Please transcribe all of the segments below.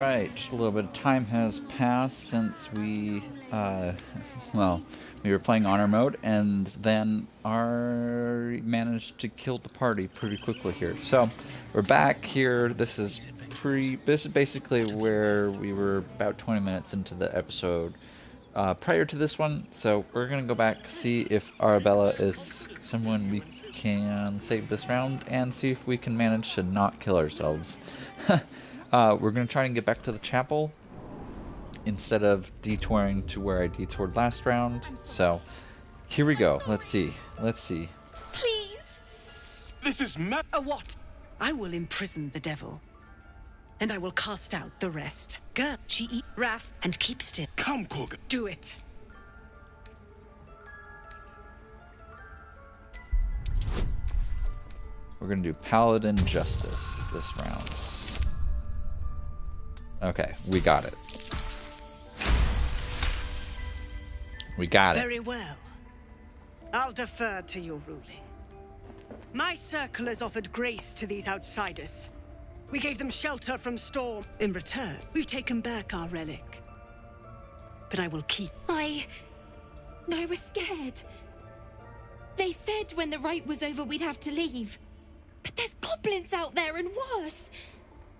Right, just a little bit of time has passed since we, well, we were playing honor mode, and then managed to kill the party pretty quickly here. So we're back here. This is basically where we were about 20 minutes into the episode prior to this one. So we're gonna go back, see if Arabella is someone we can save this round, and see if we can manage to not kill ourselves. We're going to try and get back to the chapel instead of detouring to where I detoured last round. So, here we go. Let's see. Please. This is A what? I will imprison the devil, and I will cast out the rest. Go, she eat wrath and keep still. Come, Korg. Do it. We're going to do Paladin Justice this round. Okay, we got it. We got it. Very well. I'll defer to your ruling. My circle has offered grace to these outsiders. We gave them shelter from storm. In return, we've taken back our relic. But I will keep... I was scared. They said when the rite was over we'd have to leave. But there's goblins out there and worse.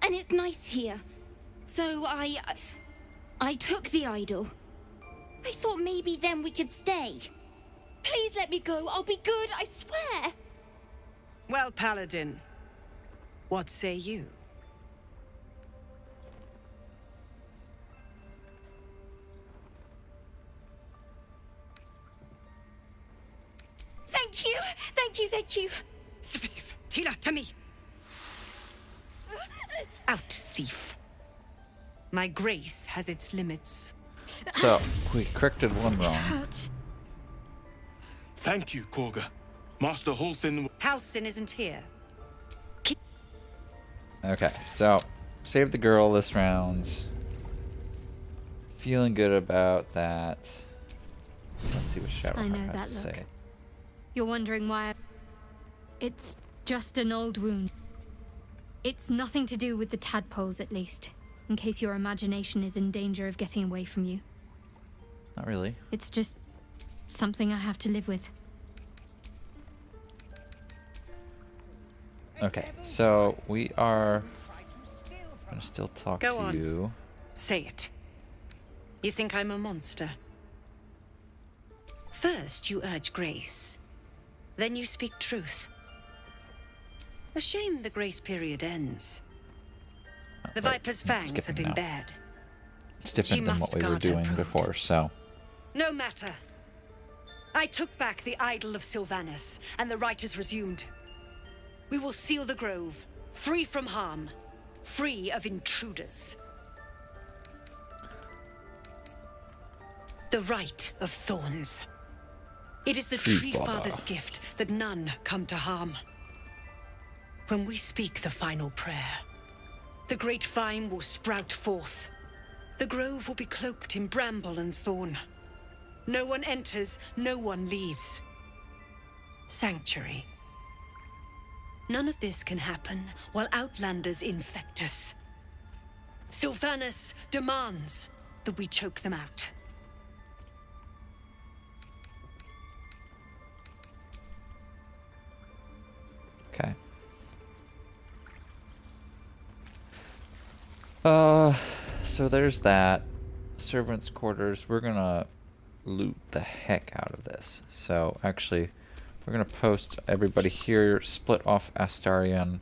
And it's nice here. So I took the idol. I thought maybe then we could stay. Please let me go. I'll be good, I swear. Well, Paladin, what say you? Thank you. Sif, Tila, to me. Out, thief. My grace has its limits. So, we corrected one wrong. Hurt. Thank you, Korga. Master Halsin. Halsin isn't here. Okay, so, save the girl this round. Feeling good about that. Let's see what Shadowheart has to say. You're wondering why it's just an old wound. It's nothing to do with the tadpoles, at least, in case your imagination is in danger of getting away from you. Not really. It's just something I have to live with. Okay, so we are gonna still talk Go to on. you. Say it. You think I'm a monster? First, you urge grace. Then you speak truth. A shame the grace period ends. The Viper's fangs have been bared. It's different than what we were doing before, so... No matter. I took back the idol of Sylvanus, and the rite is resumed. We will seal the grove, free from harm, free of intruders. The rite of thorns. It is the Tree Father's gift that none come to harm. When we speak the final prayer, the great vine will sprout forth. The grove will be cloaked in bramble and thorn. No one enters, no one leaves. Sanctuary. None of this can happen while outlanders infect us. Sylvanus demands that we choke them out. Okay. So there's that. Servants' quarters. We're gonna loot the heck out of this. So actually, we're gonna post everybody here. Split off Astarion.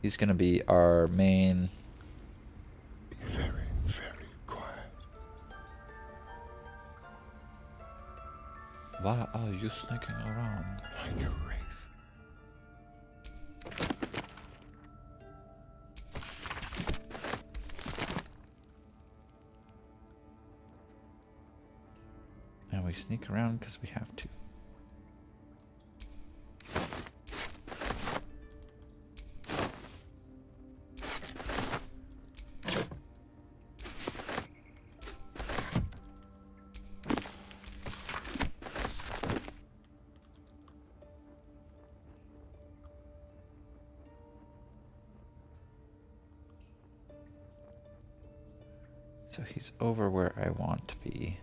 He's gonna be our main. Very, very quiet. Why are you sneaking around? Like a wraith. And we sneak around because we have to. So he's over where I want to be.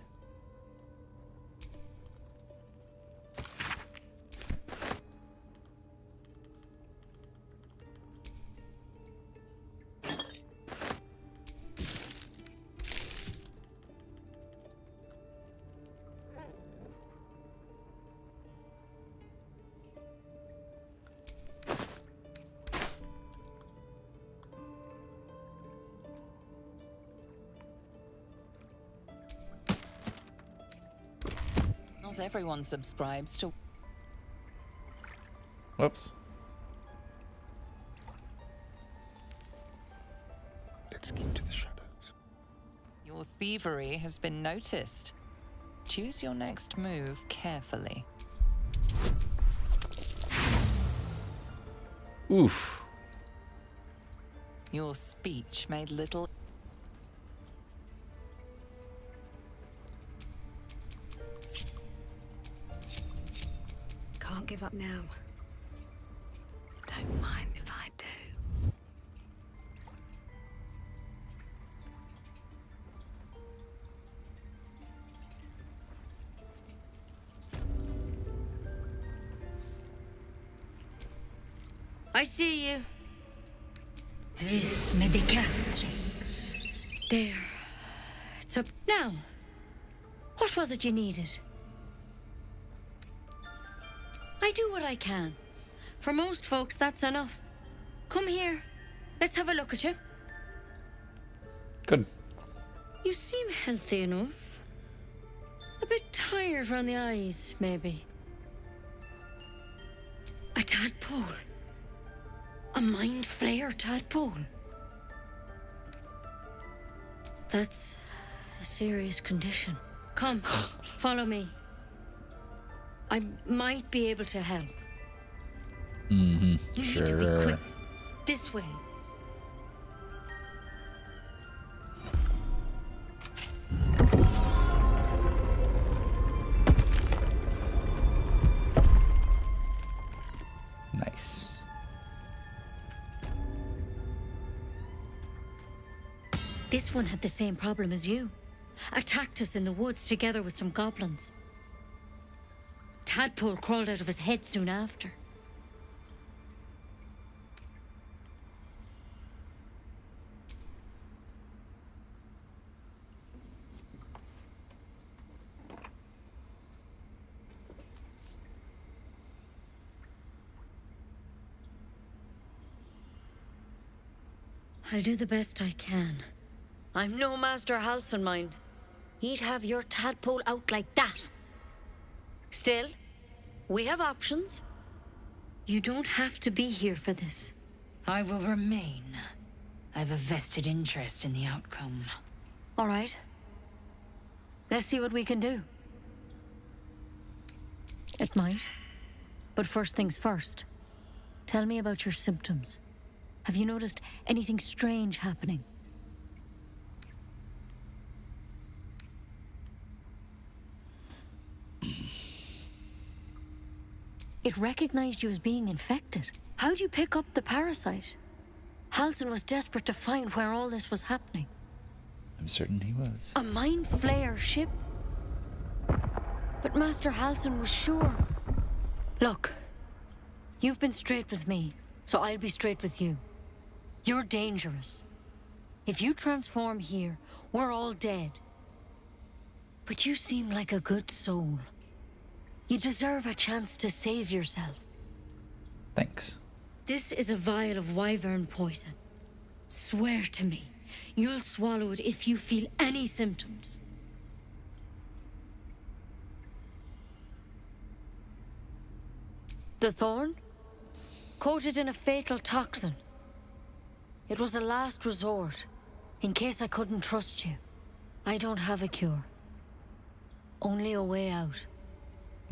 Not everyone subscribes to... Whoops. Let's keep to the shadows. Your thievery has been noticed. Choose your next move carefully. Oof. Your speech made little... Can't give up now. Don't mind if I do. I see you. Vis medicatrix. There. It's up now. What was it you needed? I do what I can. For most folks, that's enough. Come here. Let's have a look at you. Good. You seem healthy enough. A bit tired around the eyes, maybe. A tadpole. A mind flayer tadpole. That's a serious condition. Come, follow me. I might be able to help. Mm-hmm. You Sure. need to be quick. This way. Nice. This one had the same problem as you. Attacked us in the woods together with some goblins. Tadpole crawled out of his head soon after. I'll do the best I can. I'm no Master Halcyon, mind. He'd have your tadpole out like that. Still, we have options. You don't have to be here for this. I will remain. I have a vested interest in the outcome. All right. Let's see what we can do. It might. But first things first. Tell me about your symptoms. Have you noticed anything strange happening? It recognized you as being infected. How'd you pick up the parasite? Halcyon was desperate to find where all this was happening. I'm certain he was. A mind flayer ship? But Master Halcyon was sure. Look, you've been straight with me, so I'll be straight with you. You're dangerous. If you transform here, we're all dead. But you seem like a good soul. You deserve a chance to save yourself. Thanks. This is a vial of wyvern poison. Swear to me, you'll swallow it if you feel any symptoms. The thorn? Coated in a fatal toxin. It was a last resort, in case I couldn't trust you. I don't have a cure. Only a way out.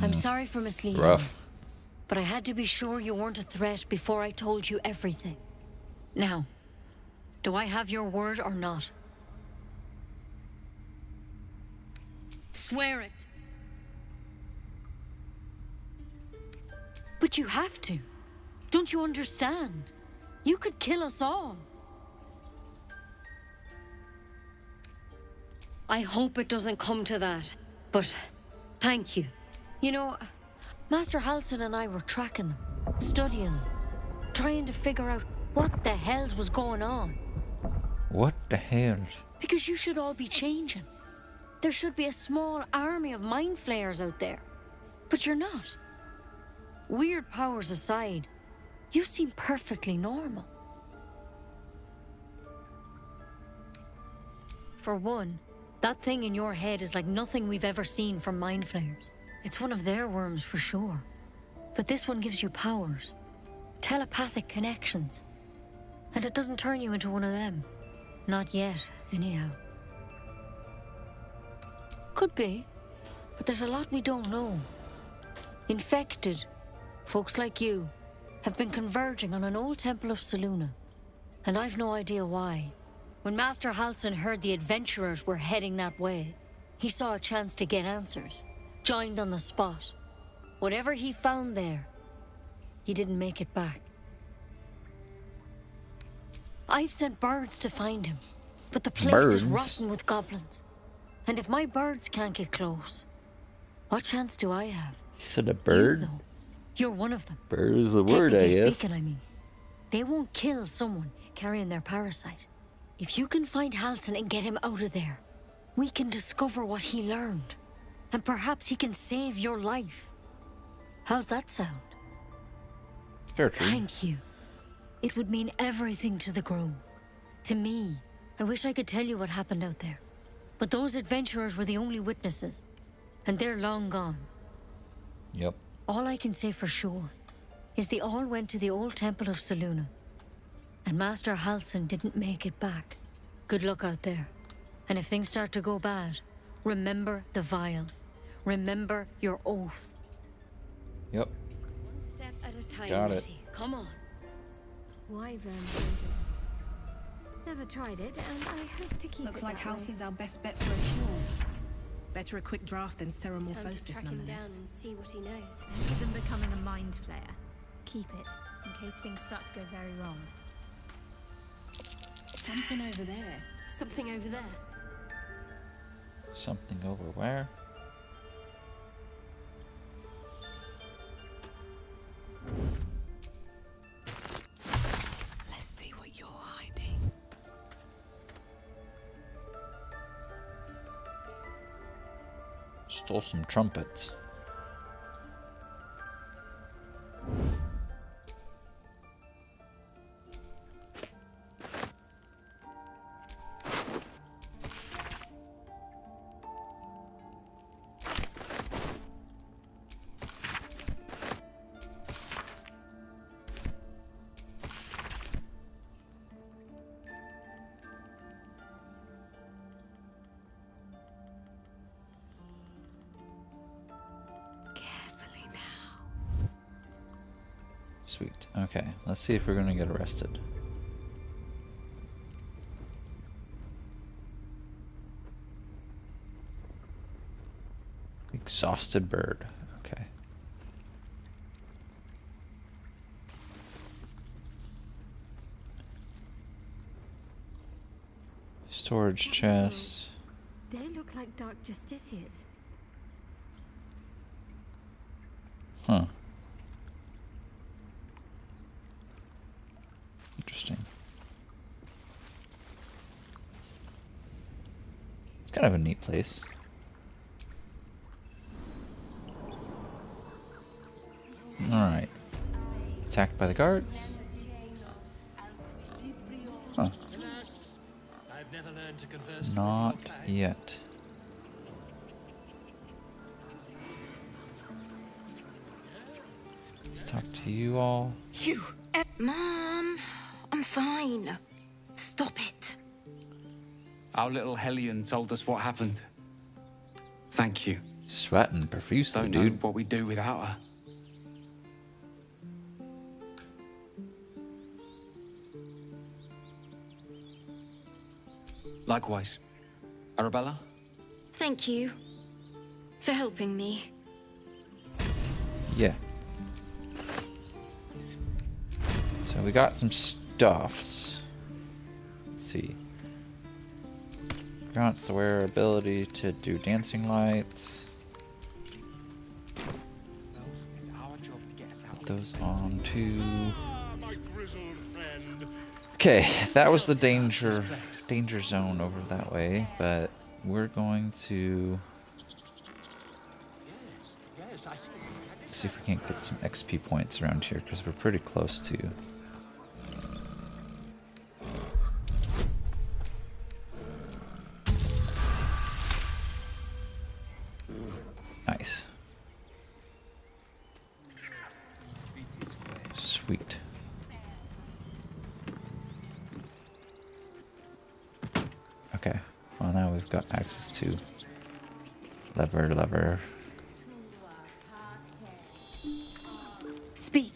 I'm sorry for misleading you, Rough. but I had to be sure you weren't a threat before I told you everything. Now, do I have your word or not? Swear it. But you have to. Don't you understand? You could kill us all. I hope it doesn't come to that. But thank you. You know, Master Halsin and I were tracking them, studying them, trying to figure out what the hells was going on. What the hell? Because you should all be changing. There should be a small army of mind flayers out there. But you're not. Weird powers aside, you seem perfectly normal. For one, that thing in your head is like nothing we've ever seen from mind flayers. It's one of their worms for sure. But this one gives you powers. Telepathic connections. And it doesn't turn you into one of them. Not yet, anyhow. Could be. But there's a lot we don't know. Infected, folks like you, have been converging on an old temple of Selûne. And I've no idea why. When Master Halsin heard the adventurers were heading that way, he saw a chance to get answers. Joined on the spot. Whatever he found there, he didn't make it back. I've sent birds to find him, but the place is rotten with goblins. And if my birds can't get close, what chance do I have? You said a bird? You, though. You're one of them. Bird is the word, I guess. Speaking, I mean. They won't kill someone carrying their parasite. If you can find Halsin and get him out of there, we can discover what he learned. And perhaps he can save your life. How's that sound? Fair true. Thank you. It would mean everything to the Grove. To me. I wish I could tell you what happened out there. But those adventurers were the only witnesses. And they're long gone. Yep. All I can say for sure is they all went to the old temple of Selûne. And Master Halsin didn't make it back. Good luck out there. And if things start to go bad, remember the vial. Remember your oath. Yep. One step at a time, Got it. Nettie. Come on. Wyvern never tried it, and I hope to keep Looks it like that way. Halsin's our best bet for a cure. Better a quick draft than Time to ceremorphosis, track him down nonetheless. and see what he knows. Even becoming a mind flayer. Keep it, in case things start to go very wrong. Something over there. Something over there. Something over where? Let's see what you're hiding. Stole some trumpets. Sweet. Okay, let's see if we're gonna get arrested. Exhausted bird. Okay. Storage chest. They look like dark justiciars. Huh. Interesting. It's kind of a neat place. Alright. Attacked by the guards. Huh. I've never learned to converse Not with Roleplay. yet. Let's talk to you all. You. Mom, I'm fine. Stop it. Our little Hellion told us what happened. Thank you. Sweating profusely, Don't know dude. what we'd do without her. Likewise. Arabella? Thank you for helping me. Yeah. So we got some stuffs. Let's see. Grants the wearer ability to do dancing lights. Put those on too. Okay, that was the danger zone over that way, but we're going to see if we can't get some XP points around here, because we're pretty close to. Nice. Sweet. Okay, well now we've got access to lever. Speak.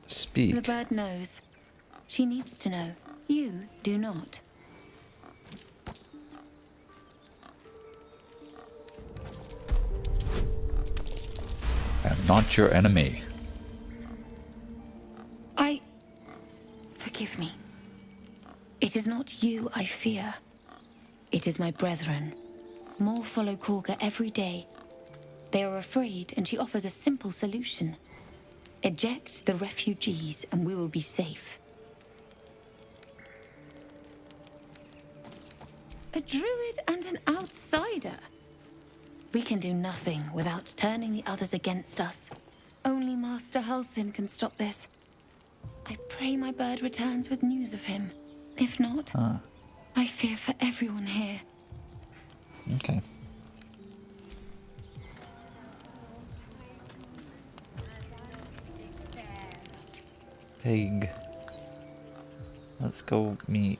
Speak. The bird knows. She needs to know. You do not. I am not your enemy. Forgive me. It is not you I fear. It is my brethren. More follow Korga every day. They are afraid, and she offers a simple solution. Eject the refugees, and we will be safe. A druid and an outsider. We can do nothing without turning the others against us. Only Master Halsin can stop this. I pray my bird returns with news of him. If not, I fear for everyone here. Okay. Pig. Let's go meet.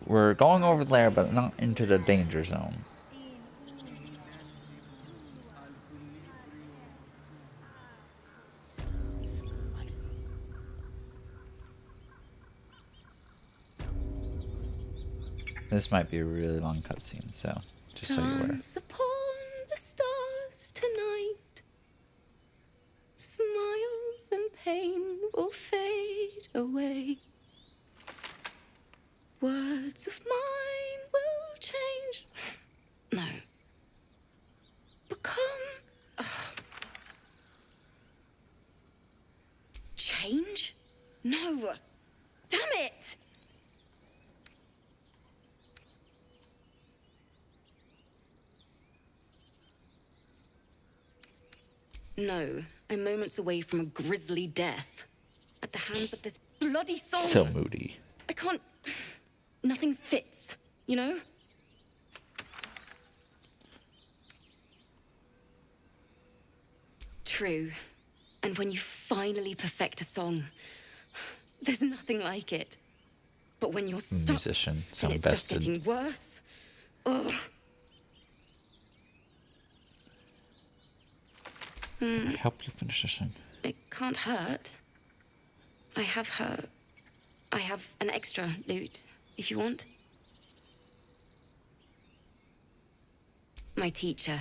We're going over there, but not into the danger zone. This might be a really long cutscene, so just so you're aware. Dance upon the stars tonight. Smiles and pain will fade away. Words of mine will change. No. Become. Change? No. Damn it! No, I'm moments away from a grisly death. At the hands of this bloody song. So moody. I can't... Nothing fits, you know? True. And when you finally perfect a song, there's nothing like it. But when you're stuck, musician, and it's just bested. getting worse. Ugh. Help you finish this thing. It can't hurt. I have an extra lute, if you want. My teacher,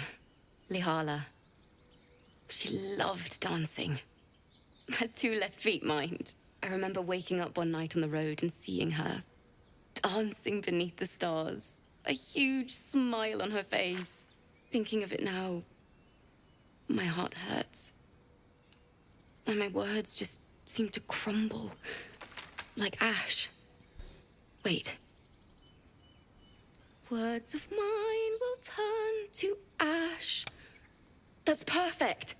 Lihala. She loved dancing. Had 2 left feet, mind. I remember waking up one night on the road and seeing her dancing beneath the stars. A huge smile on her face. Thinking of it now, my heart hurts. And my words just seem to crumble. Like ash. Wait. Words of mine will turn to ash. That's perfect.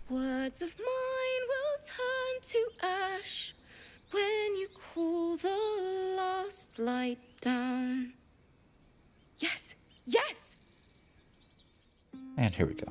Words of mine will turn to ash when you cool the last light down. Yes, yes! And here we go.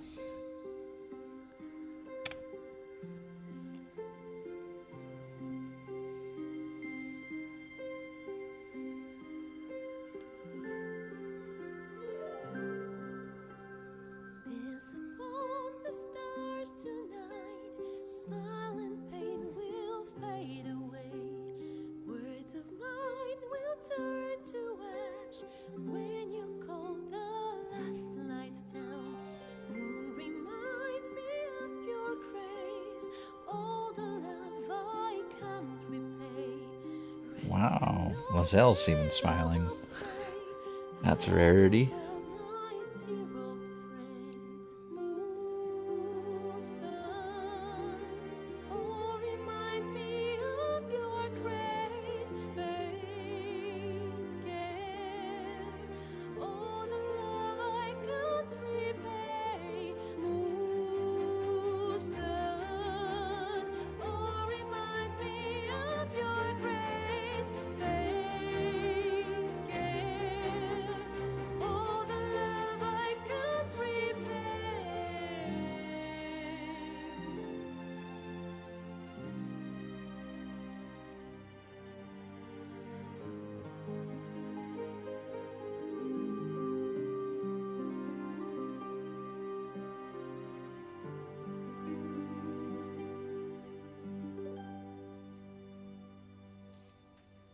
Wow, Lazelle's even smiling. That's a rarity.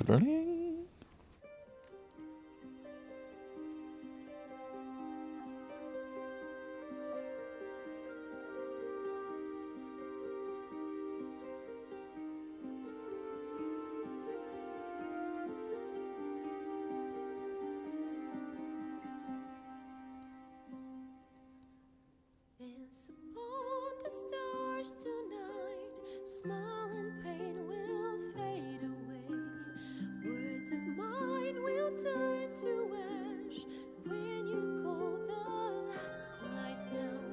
Bling. Dance upon the stars tonight, smile and pain will fade away. Words of mine will turn to ash when you call the last light down.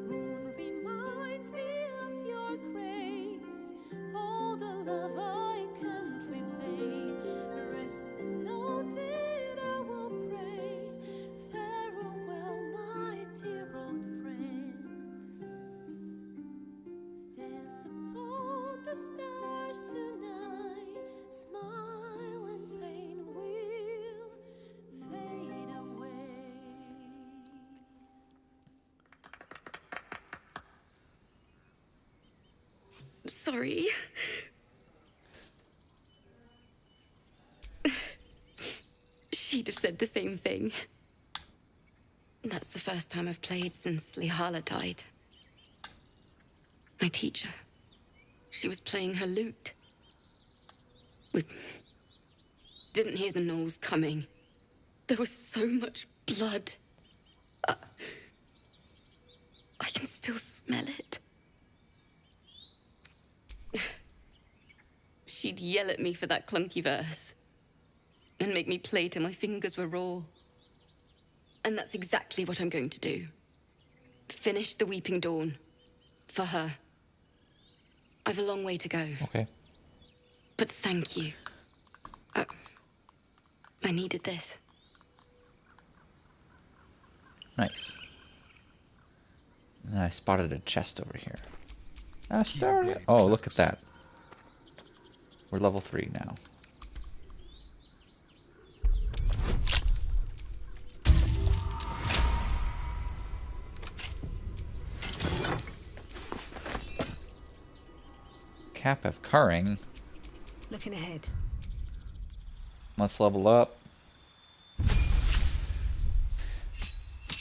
Moon reminds me of your grace, all the love I can't repay. Rest and note it, I will pray. Farewell, my dear old friend. Dance upon the stars tonight, smile and pain will fade away. Sorry. She'd have said the same thing. That's the first time I've played since Lihala died. My teacher. She was playing her lute. We didn't hear the gnolls coming. There was so much blood. I can still smell it. She'd yell at me for that clunky verse and make me play till my fingers were raw. And that's exactly what I'm going to do. Finish the Weeping Dawn. For her. I've a long way to go. Okay. But thank you. I needed this. Nice. And I spotted a chest over here. Astoria. Oh, look at that. We're level 3 now. Cap of Carring. Looking ahead. Let's level up.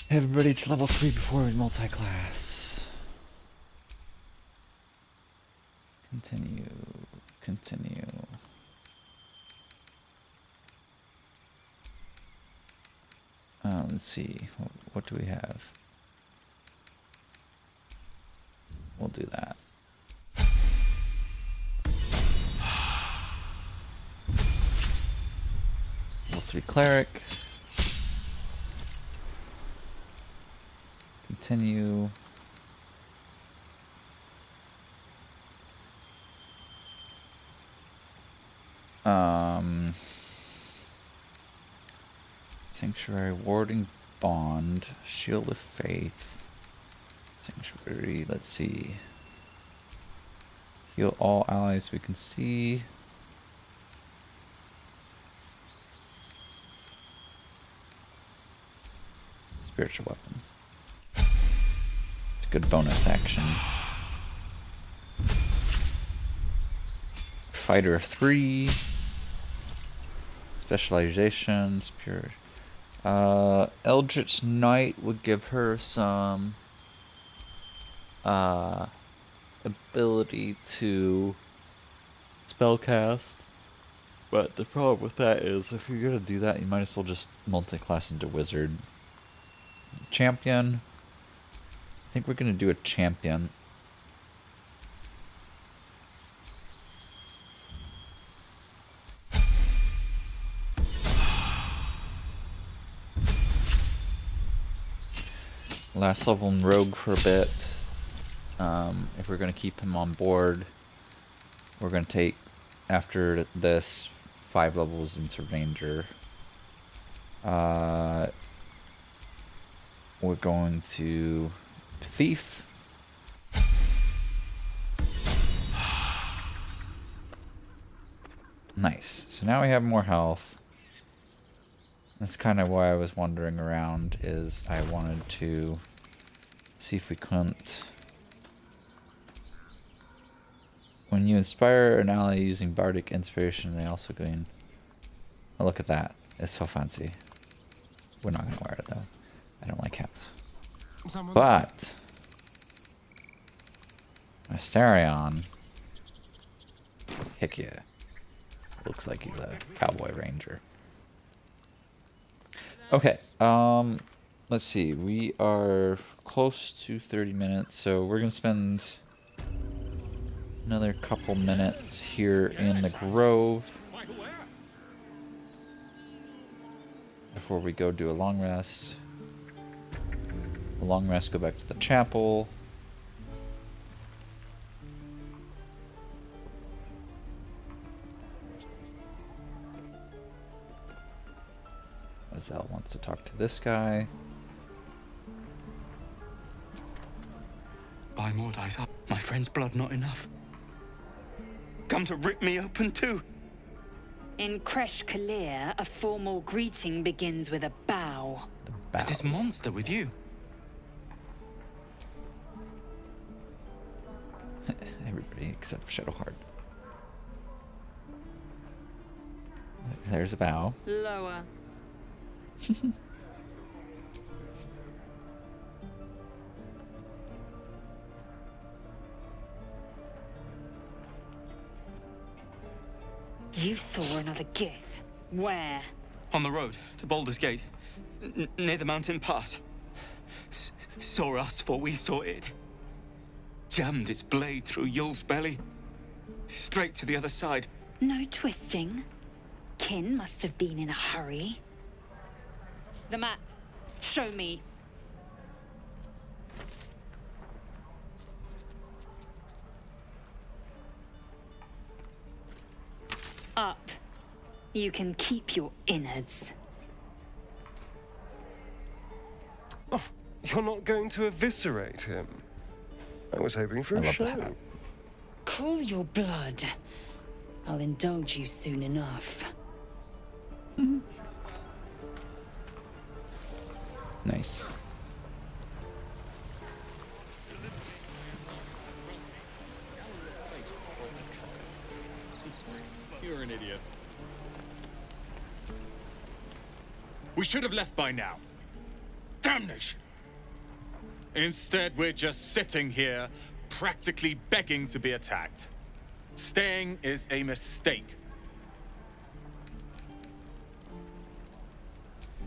Everybody to level 3 before we multi-class. Continue. Continue. Let's see. What do we have? We'll do that. Level 3 cleric. Continue. Sanctuary, Warding Bond, Shield of Faith, Sanctuary, let's see. Heal all allies we can see. Spiritual weapon. It's a good bonus action. Fighter 3. Specialization, Spirit. Eldritch Knight would give her some ability to spellcast But the problem with that is, if you're gonna do that, you might as well just multi-class into wizard. Champion. I think we're gonna do a champion. Last level in rogue for a bit. If we're gonna keep him on board, we're gonna take, after this, 5 levels into ranger. We're going to thief. Nice. So now we have more health. That's kind of why I was wandering around, is I wanted to see if we couldn't... When you inspire an ally using bardic inspiration, they also gain... Oh, look at that. It's so fancy. We're not going to wear it, though. I don't like hats. But... Asterion... Heck yeah. Looks like he's a cowboy ranger. Okay, let's see. We are close to 30 minutes, so we're going to spend another couple minutes here in the grove before we go do a long rest. A long rest, go back to the chapel. Azelle wants to talk to this guy. By Mordai's, my friend's blood not enough. Come to rip me open too. In Kresh Kalir, a formal greeting begins with a bow. Is this monster with you? Everybody except Shadowheart. There's a bow. Lower. You saw another gith. Where? On the road to Baldur's Gate, near the mountain pass. Saw us for we saw it. Jammed its blade through Yul's belly. Straight to the other side. No twisting. Kin must have been in a hurry. The map. Show me. Up. You can keep your innards. Oh, you're not going to eviscerate him? I was hoping for a show. Cool your blood. I'll indulge you soon enough. Nice. You're an idiot. We should have left by now. Damnation! Instead, we're just sitting here, practically begging to be attacked. Staying is a mistake.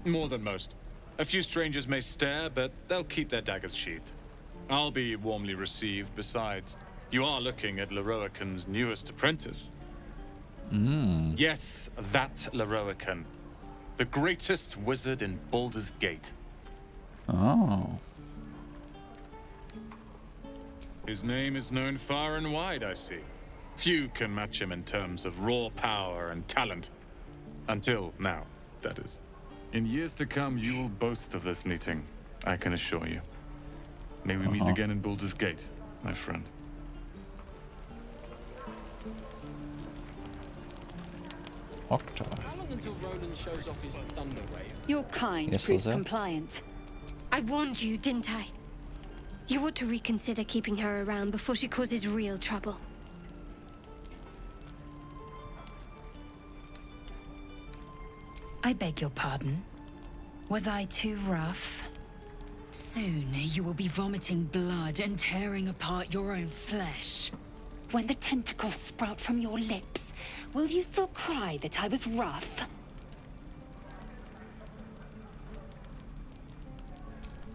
More than most. A few strangers may stare, but they'll keep their daggers sheathed. I'll be warmly received. Besides, you are looking at Leroican's newest apprentice. Yes, that Leroican. The greatest wizard in Baldur's Gate. Oh. His name is known far and wide, I see. Few can match him in terms of raw power and talent. Until now, that is. In years to come, you will boast of this meeting, I can assure you. May we meet again in Baldur's Gate, my friend. How long until Roland shows off his thunder wave? Your kind proves compliant. I warned you, didn't I? You ought to reconsider keeping her around before she causes real trouble. I beg your pardon. Was I too rough? Soon you will be vomiting blood and tearing apart your own flesh. When the tentacles sprout from your lips, will you still cry that I was rough?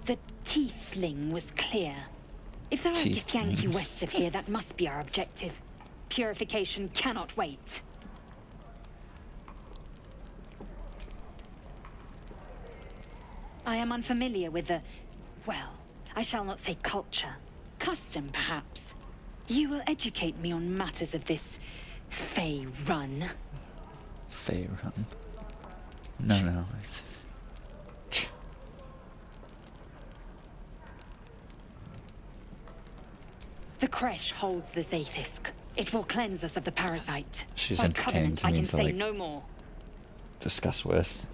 The tiefling was clear. If there are Githyanki west of here, that must be our objective. Purification cannot wait. I am unfamiliar with the, well, I shall not say culture. Custom, perhaps. You will educate me on matters of this Fey run. Fey run? No. The creche holds the Zaithisk. It will cleanse us of the parasite. She's By entertaining covenant, to I me can to, say like, no more. discuss with.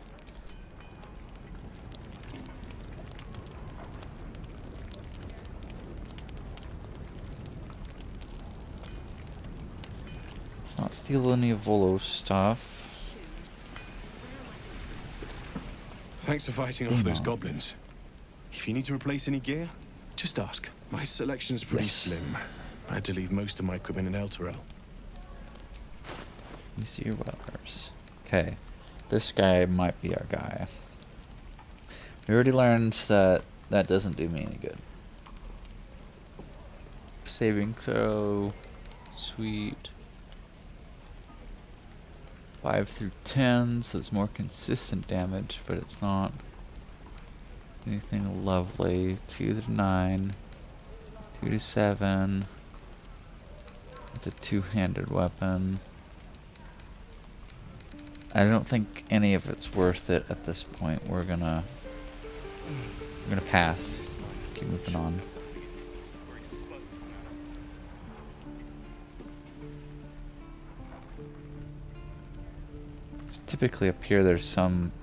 Let's not steal any of Volo's stuff. Thanks for fighting off those goblins. If you need to replace any gear, just ask. My selection's pretty slim. I had to leave most of my equipment in Elturel. Let me see your weapons. Okay, this guy might be our guy. We already learned that that doesn't do me any good. Saving throw, sweet. 5 through 10, so it's more consistent damage, but it's not anything lovely. 2 to 9, 2 to 7. It's a two-handed weapon. I don't think any of it's worth it at this point. We're gonna pass. Keep moving on. Typically up here there's some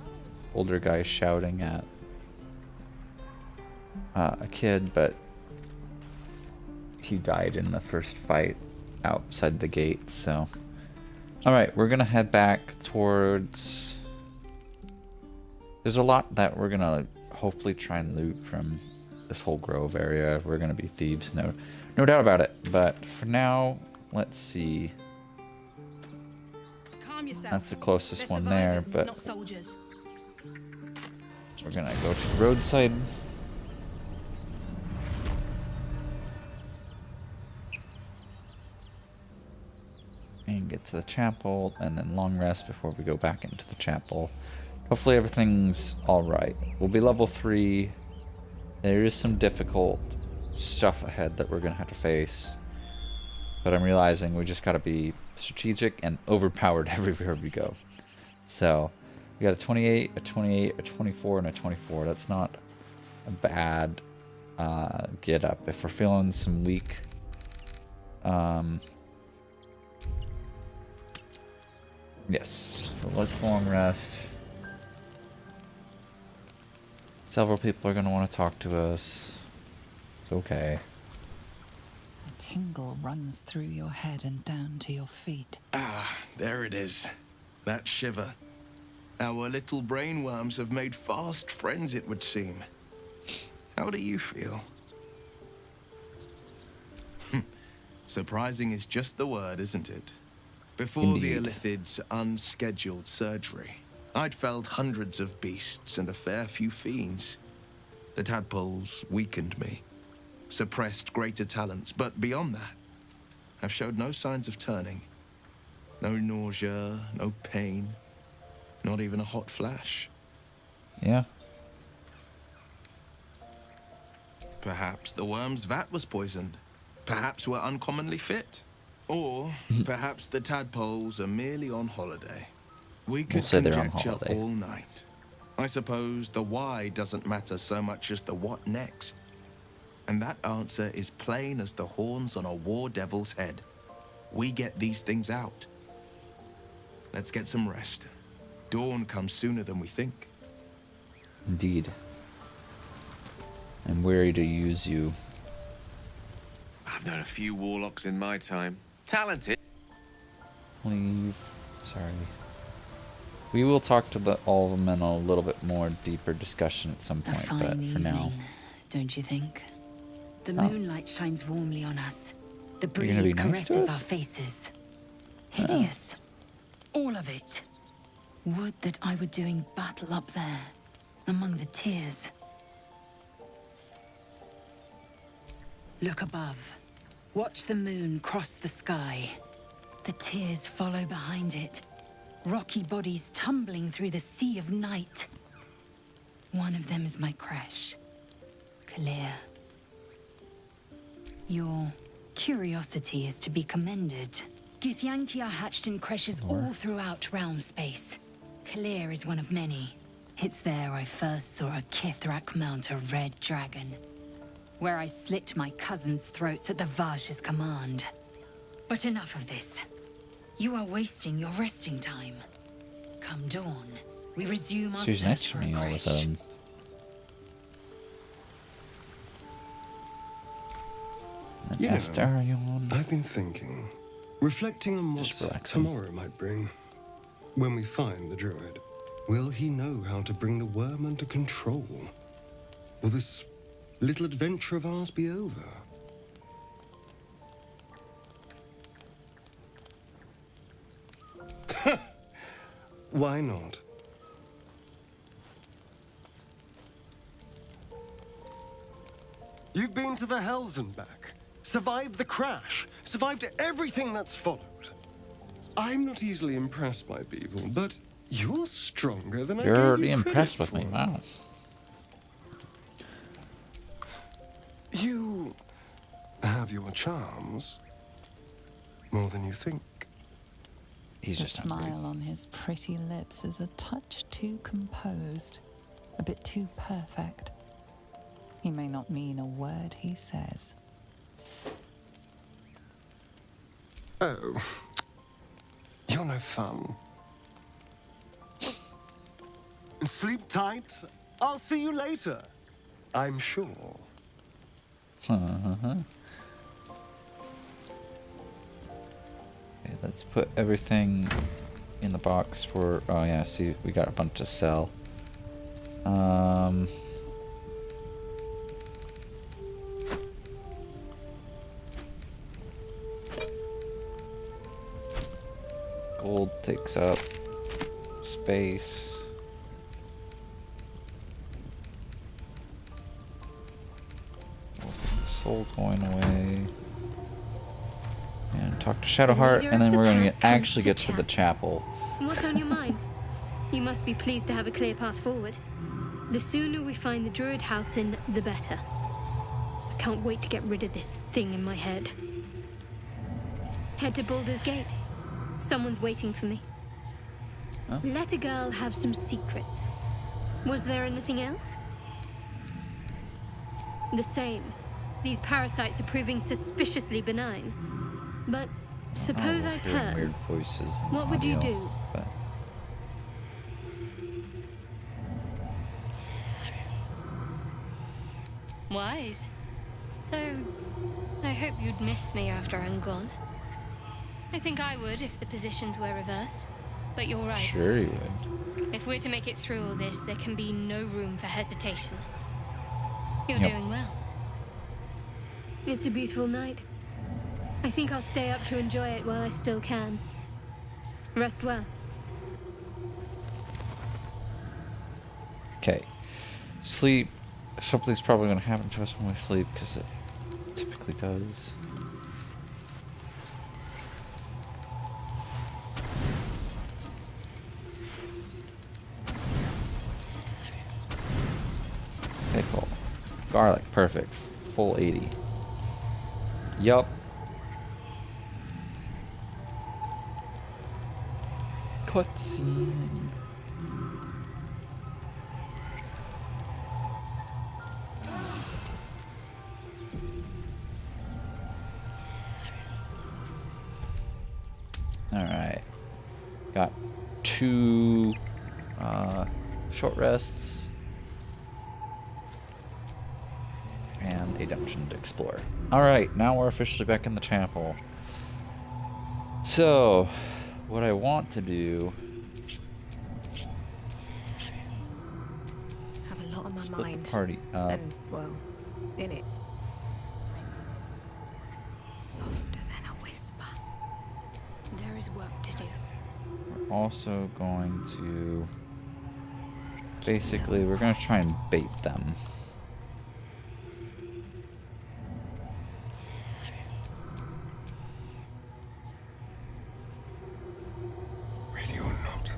older guy shouting at a kid, but he died in the first fight outside the gate, so. Alright, we're gonna head back towards... There's a lot that we're gonna hopefully try and loot from this whole grove area. We're gonna be thieves, no doubt about it. But for now, let's see. That's the closest one there, but we're gonna go to the roadside. And get to the chapel, and then long rest before we go back into the chapel. Hopefully everything's alright. We'll be level 3. There is some difficult stuff ahead that we're gonna have to face. But I'm realizing we just gotta be strategic and overpowered everywhere we go. So, we got a 28, a 28, a 24, and a 24. That's not a bad get up. If we're feeling some weak... yes, so let's long rest. Several people are going to want to talk to us. It's okay. A tingle runs through your head and down to your feet. Ah, there it is. That shiver. Our little brainworms have made fast friends, it would seem. How do you feel? Surprising is just the word, isn't it? Before Indeed. the Illithid's unscheduled surgery, I'd felled hundreds of beasts and a fair few fiends. The tadpoles weakened me, suppressed greater talents, but beyond that, I've showed no signs of turning. No nausea, no pain, not even a hot flash. Yeah. Perhaps the worm's vat was poisoned. Perhaps we're uncommonly fit. Or perhaps the tadpoles are merely on holiday. We could say they're on conjecture holiday. all night. I suppose the why doesn't matter so much as the what next. And that answer is plain as the horns on a war devil's head. We get these things out. Let's get some rest. Dawn comes sooner than we think. Indeed. I'm weary to use you. I've known a few warlocks in my time. Talented. Leave. Sorry. We will talk to all of them in a little bit more deeper discussion at some A point, fine but for now. evening, don't you think? The moonlight shines warmly on us. The You're gonna breeze be nice to caresses us? our faces. Hideous. All of it. Would that I were doing battle up there, among the tears. Look above. Watch the moon cross the sky. The tears follow behind it. Rocky bodies tumbling through the sea of night. One of them is my crush, Kalir. Your curiosity is to be commended. Githyanki are hatched in creches all throughout realm space. Kalir is one of many. It's there I first saw a Kithrak mount a red dragon, where I slit my cousins' throats at the Vaj's command. But enough of this. You are wasting your resting time. Come dawn, we resume our She's search next to for a me all of a creche. sudden. You know, Astarion. I've been thinking, reflecting on what tomorrow might bring. When we find the druid, will he know how to bring the worm under control? Will this little adventure of ours be over? Why not? You've been to the Hells and back, survived the crash, survived everything that's followed. I'm not easily impressed by people, but you're stronger than I gave you You're already credit impressed with for. me. Wow. You have your charms, more than you think. He's The just smile on his pretty lips is a touch too composed, a bit too perfect. He may not mean a word he says. Oh, you're no fun. Sleep tight. I'll see you later. I'm sure. Okay, let's put everything in the box for. Oh yeah, see, we got a bunch to sell. Gold takes up space. Soul going away. And talk to Shadowheart, leader and of then the we're going pack to actually comes get to to the chapel. What's on your mind? You must be pleased to have a clear path forward. The sooner we find the druid house in, the better. I can't wait to get rid of this thing in my head. Head to Baldur's Gate. Someone's waiting for me. Huh? Let a girl have some secrets. Was there anything else? The same. These parasites are proving suspiciously benign. But suppose I Hearing turn. weird voices in the What would you audio, do? but- Wise. Though, I hope you'd miss me after I'm gone. I think I would if the positions were reversed. But you're right. Sure you would. If we're to make it through all this, there can be no room for hesitation. You're Yep. doing well. It's a beautiful night. I think I'll stay up to enjoy it while I still can. Rest well. Okay. Sleep. Something's probably going to happen to us when we sleep, because it typically does. Pickle. Garlic. Perfect. Full 80. Yup. Cutscene. Alright. Got 2 short rests. And a dungeon to explore. Alright, now we're officially back in the chapel. So, what I want to do... Have a lot on my split mind. the party up. And, well, in it. Soft is work to do. We're also going to... Basically, we're going to try and bait them. Ready or not.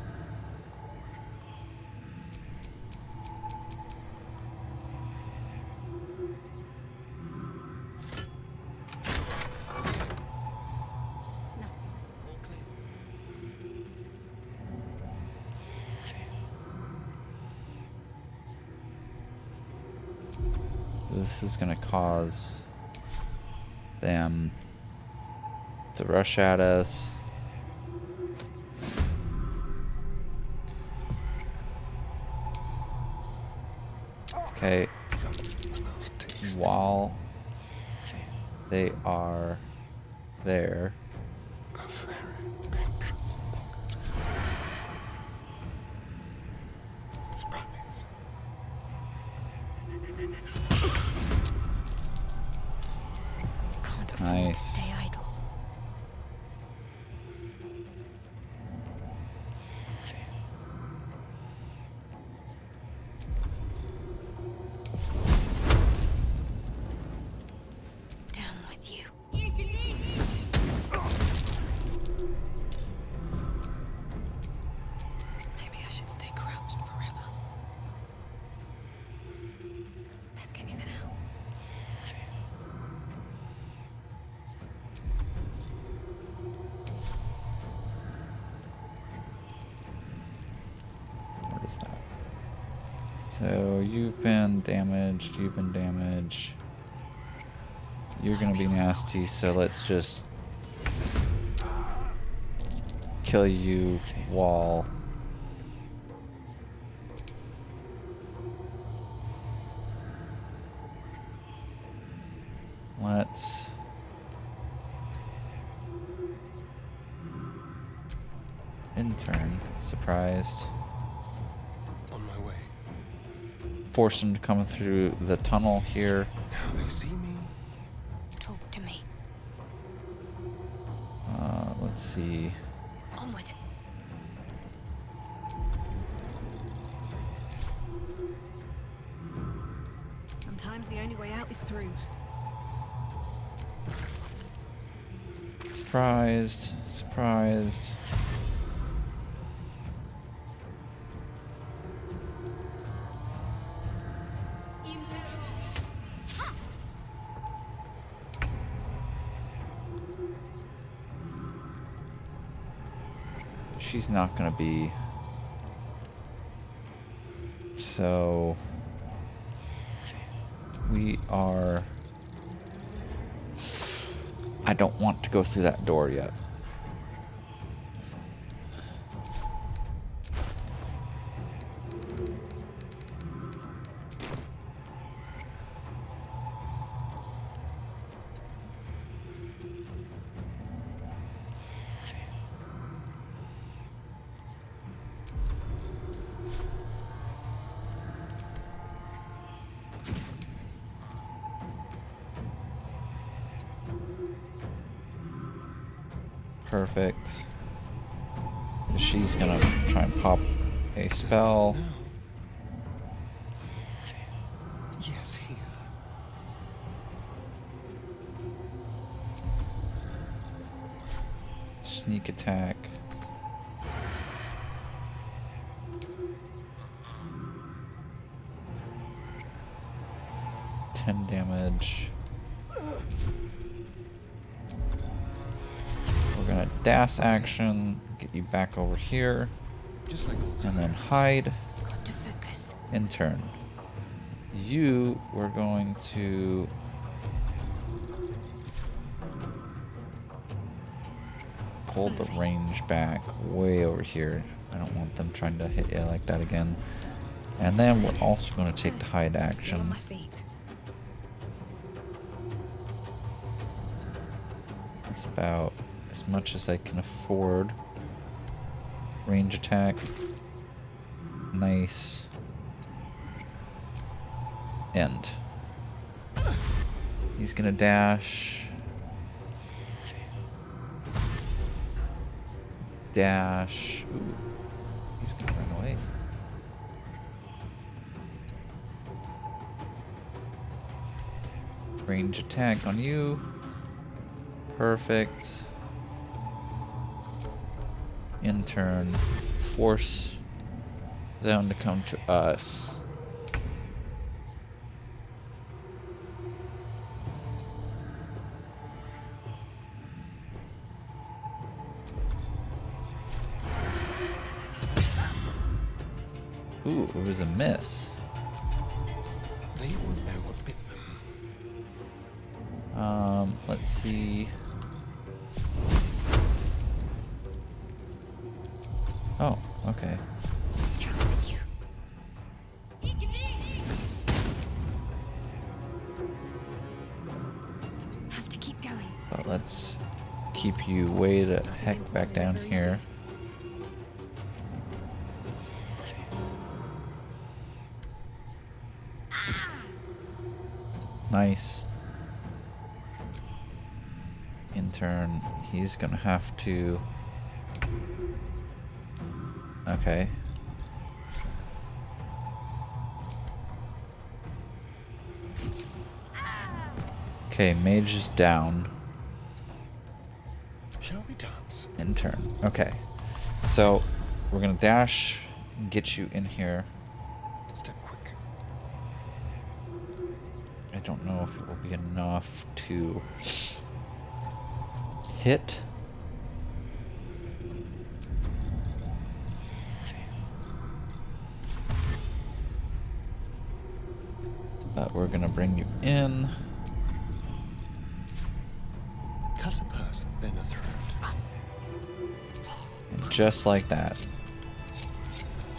This is going to cause them to rush at us. Okay. While they are there, nice. Stay idle. Down with you. Maybe I should stay crouched forever. Best get in and out. What is that? So you've been damaged, you've been damaged. You're gonna be nasty, so let's just kill you while let's intern, surprised. On my way. Force them to come through the tunnel here. Now they see me. Talk to me. Let's see. Onward. Sometimes the only way out is through. Surprised, surprised. She's not gonna be. So we are. I don't want to go through that door yet. Perfect. She's gonna try and pop a spell. Yes, here. Sneak attack. $10 damage. We're gonna dash action, get you back over here, and then hide. Got to focus. Intern. You were going to pull the range back way over here. I don't want them trying to hit you like that again. And then we're also going to take the hide action. That's about as much as I can afford. Range attack. Nice. End. He's gonna dash. dash. Ooh, he's gonna run away. Range attack on you. Perfect. In turn, force them to come to us. Ooh, it was a miss. They won't know what bit them. Let's see. Oh, okay. Have to keep going. But let's keep you way the heck back down here. Nice. In turn, he's gonna have to... Okay. Okay, mage is down. Shall we dance? In turn. Okay. So, we're gonna dash and get you in here. Step quick. I don't know if it will be enough to hit. But we're gonna bring you in. Cut a person, then a throat. And just like that.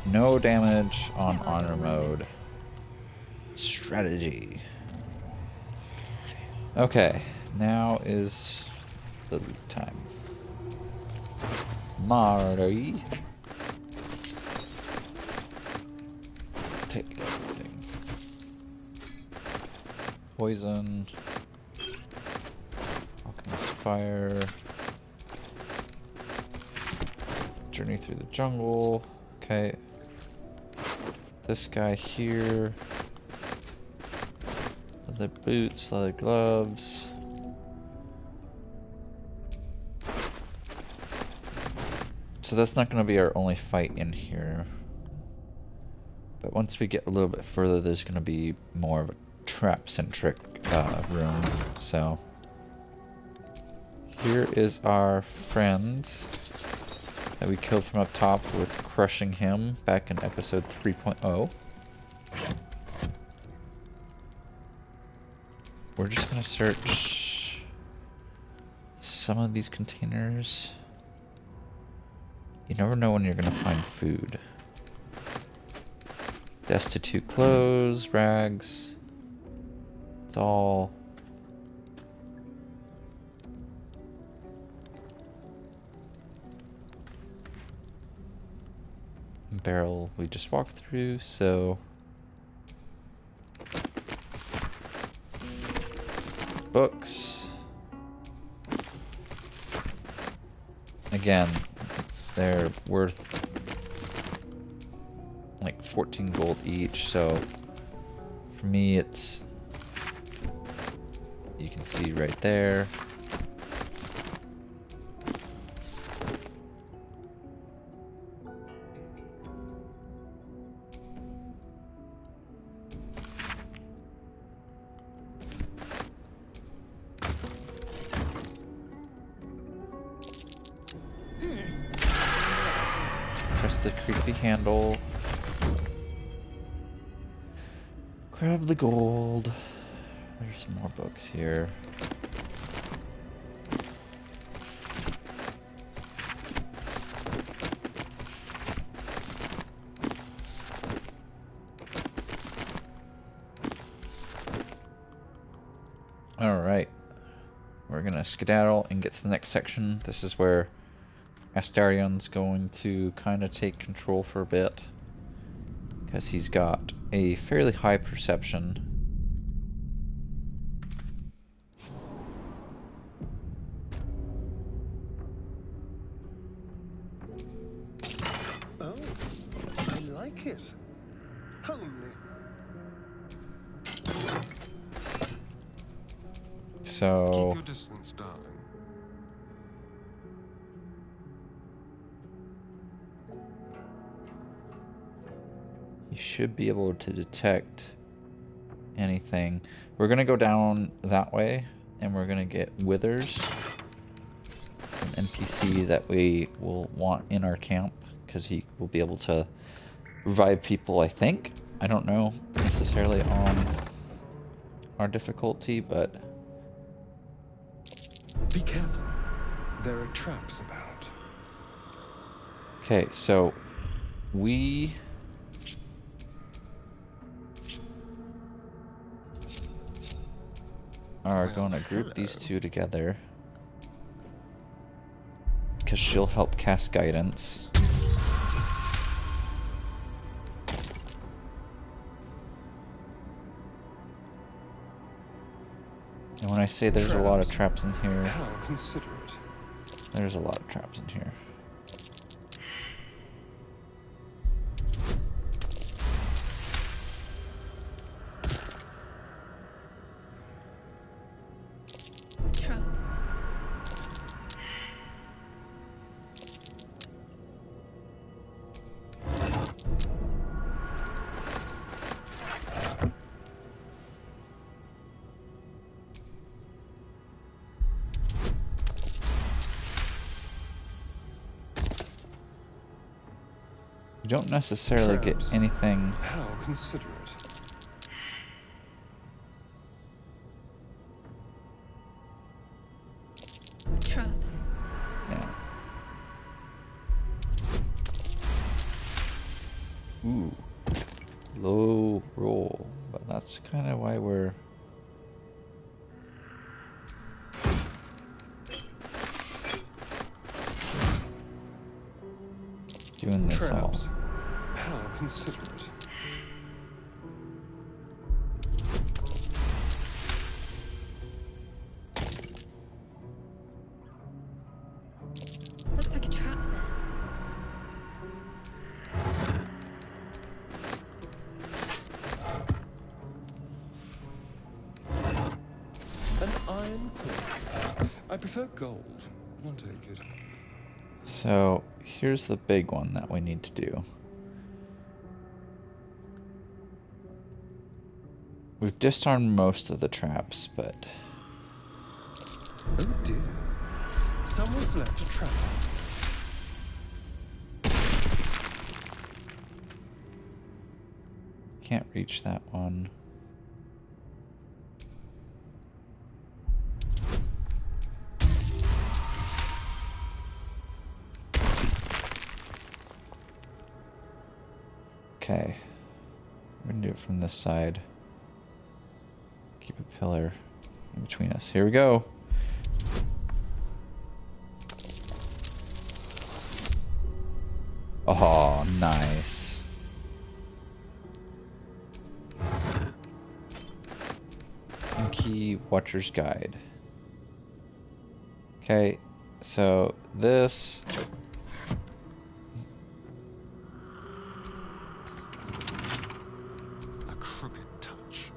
No damage on honor mode. Strategy. Okay, now is the loot time. Marty. Take everything. Poison. Alchemist fire. Journey through the jungle. Okay. This guy here. Leather boots, leather gloves. So that's not going to be our only fight in here. But once we get a little bit further, there's going to be more of a trap-centric room. So here is our friend that we killed from up top with crushing him back in episode 3.0. We're just going to search some of these containers. You never know when you're going to find food. Destitute clothes, rags. It's all... barrel we just walked through, so... books. Again, they're worth like 14 gold each, so for me it's, you can see right there. Press the creepy handle. Grab the gold. There's some more books here. Alright. We're gonna skedaddle and get to the next section. This is where Astarion's going to kind of take control for a bit, because he's got a fairly high perception. like it? Homely. So Keep your distance, darling. you should be able to detect anything. We're gonna go down that way, and we're gonna get withers, some NPC that we will want in our camp, because he will be able to revive people, I think. I don't know necessarily on our difficulty, but Be careful. There are traps about. okay, so we are going to group these two together because she'll help cast guidance. And when I say there's a lot of traps in here, How considerate. there's a lot of traps in here. You don't necessarily get anything. How considerate. Trap. Yeah. Ooh. Low roll. But that's kind of why we're doing this all. How considerate. Looks like a trap there. An iron core. I prefer gold. I'll take it. So here's the big one that we need to do. We've disarmed most of the traps, but Oh dear. Someone's left a trap. can't reach that one. Okay, we're gonna do it from this side. Keep a pillar in between us. Here we go. Oh, nice. Inky Watcher's Guide. Okay, so this... A crooked touch.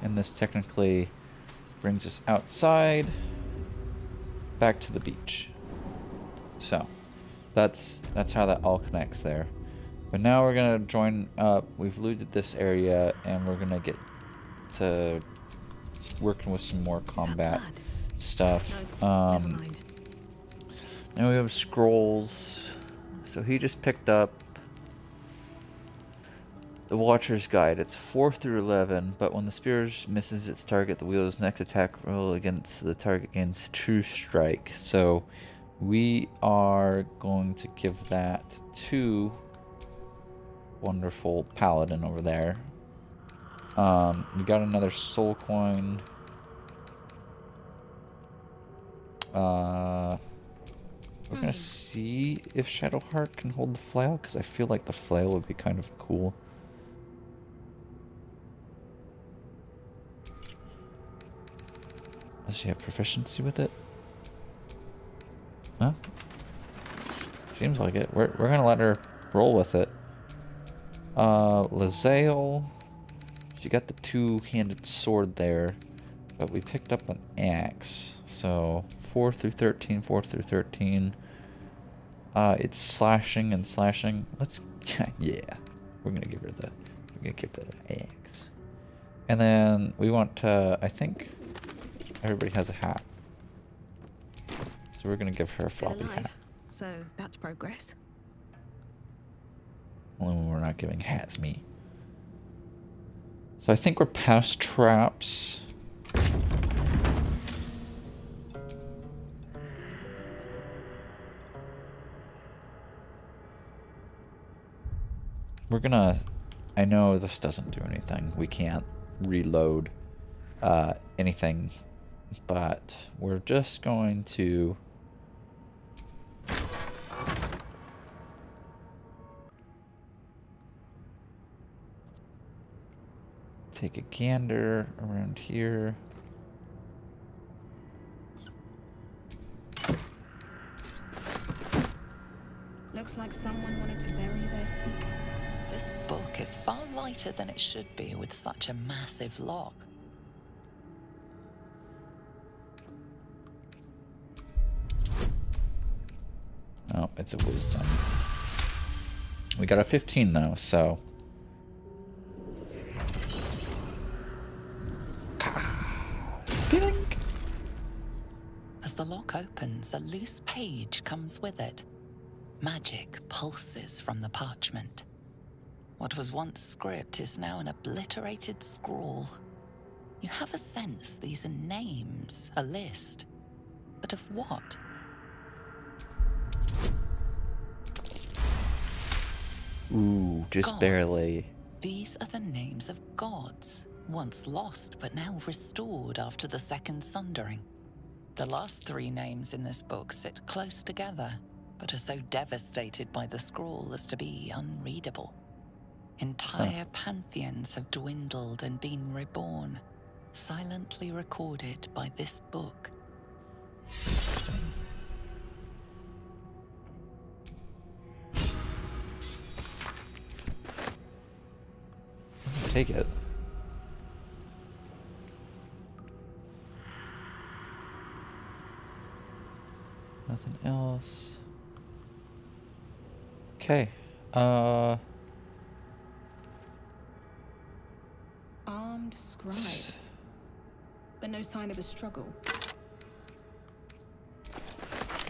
And this technically brings us outside, back to the beach. So, that's how that all connects there. But now we're gonna join up. We've looted this area, and we're gonna get to working with some more combat stuff. Now we have scrolls. So he just picked up the Watcher's Guide. It's 4 through 11, but when the spear misses its target, the wielders' next attack roll against the target gains True Strike. So we are going to give that to wonderful Paladin over there. We got another soul coin. We're gonna see if Shadowheart can hold the flail, because I feel like the flail would be kind of cool. Does she have proficiency with it? Huh? Seems like it. We're gonna let her roll with it. Lae'zel. She got the two-handed sword there, but we picked up an axe. So 4 through 13, 4 through 13. It's slashing and slashing. Let's yeah. We're gonna give her the axe. And then we want to, I think everybody has a hat. So we're gonna give her a floppy hat. So that's progress. Only when we're not giving hats, me. So I think we're past traps. We're gonna... I know this doesn't do anything. We can't reload anything. But we're just going to... take a gander around here. Looks like someone wanted to bury their secret. This book is far lighter than it should be with such a massive lock. Oh, it's a wisdom. We got a 15 though, so... As the lock opens, a loose page comes with it. Magic pulses from the parchment. What was once script is now an obliterated scrawl. You have a sense these are names, a list. But of what? Ooh, just Gods. barely. These are the names of gods, once lost but now restored after the Second Sundering. The last three names in this book sit close together, but are so devastated by the scroll as to be unreadable. Entire pantheons have dwindled and been reborn, silently recorded by this book. Take it. Nothing else. Okay. Armed scribes. But no sign of a struggle.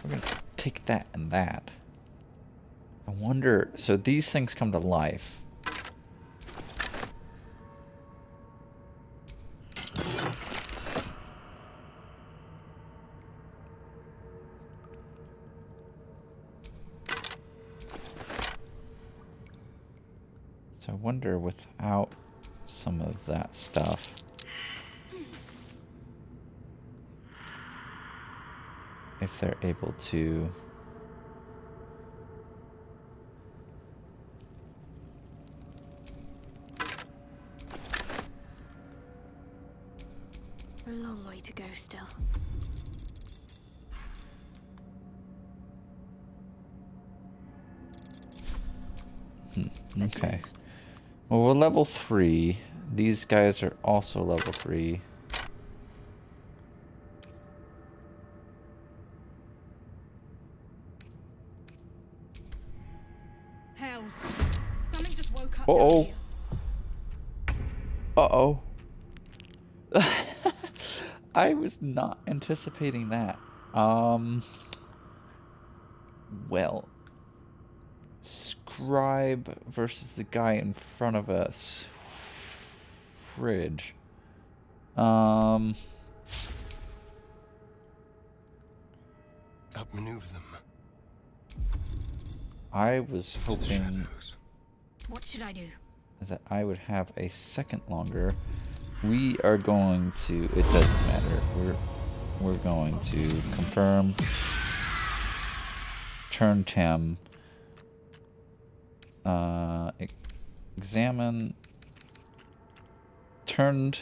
We're gonna take that and that. I wonder, so these things come to life. So I wonder without some of that stuff. If they're able to... A long way to go still. Okay. Well, we're level 3. These guys are also level 3. Hells. Something just woke up. Uh-oh. Uh-oh. I was not anticipating that. Well. Scribe versus the guy in front of us. Fridge. Outmaneuver them. I was hoping What should I do? that I would have a second longer. We are going to, it doesn't matter. We're going to confirm, turn Tem, examine, turned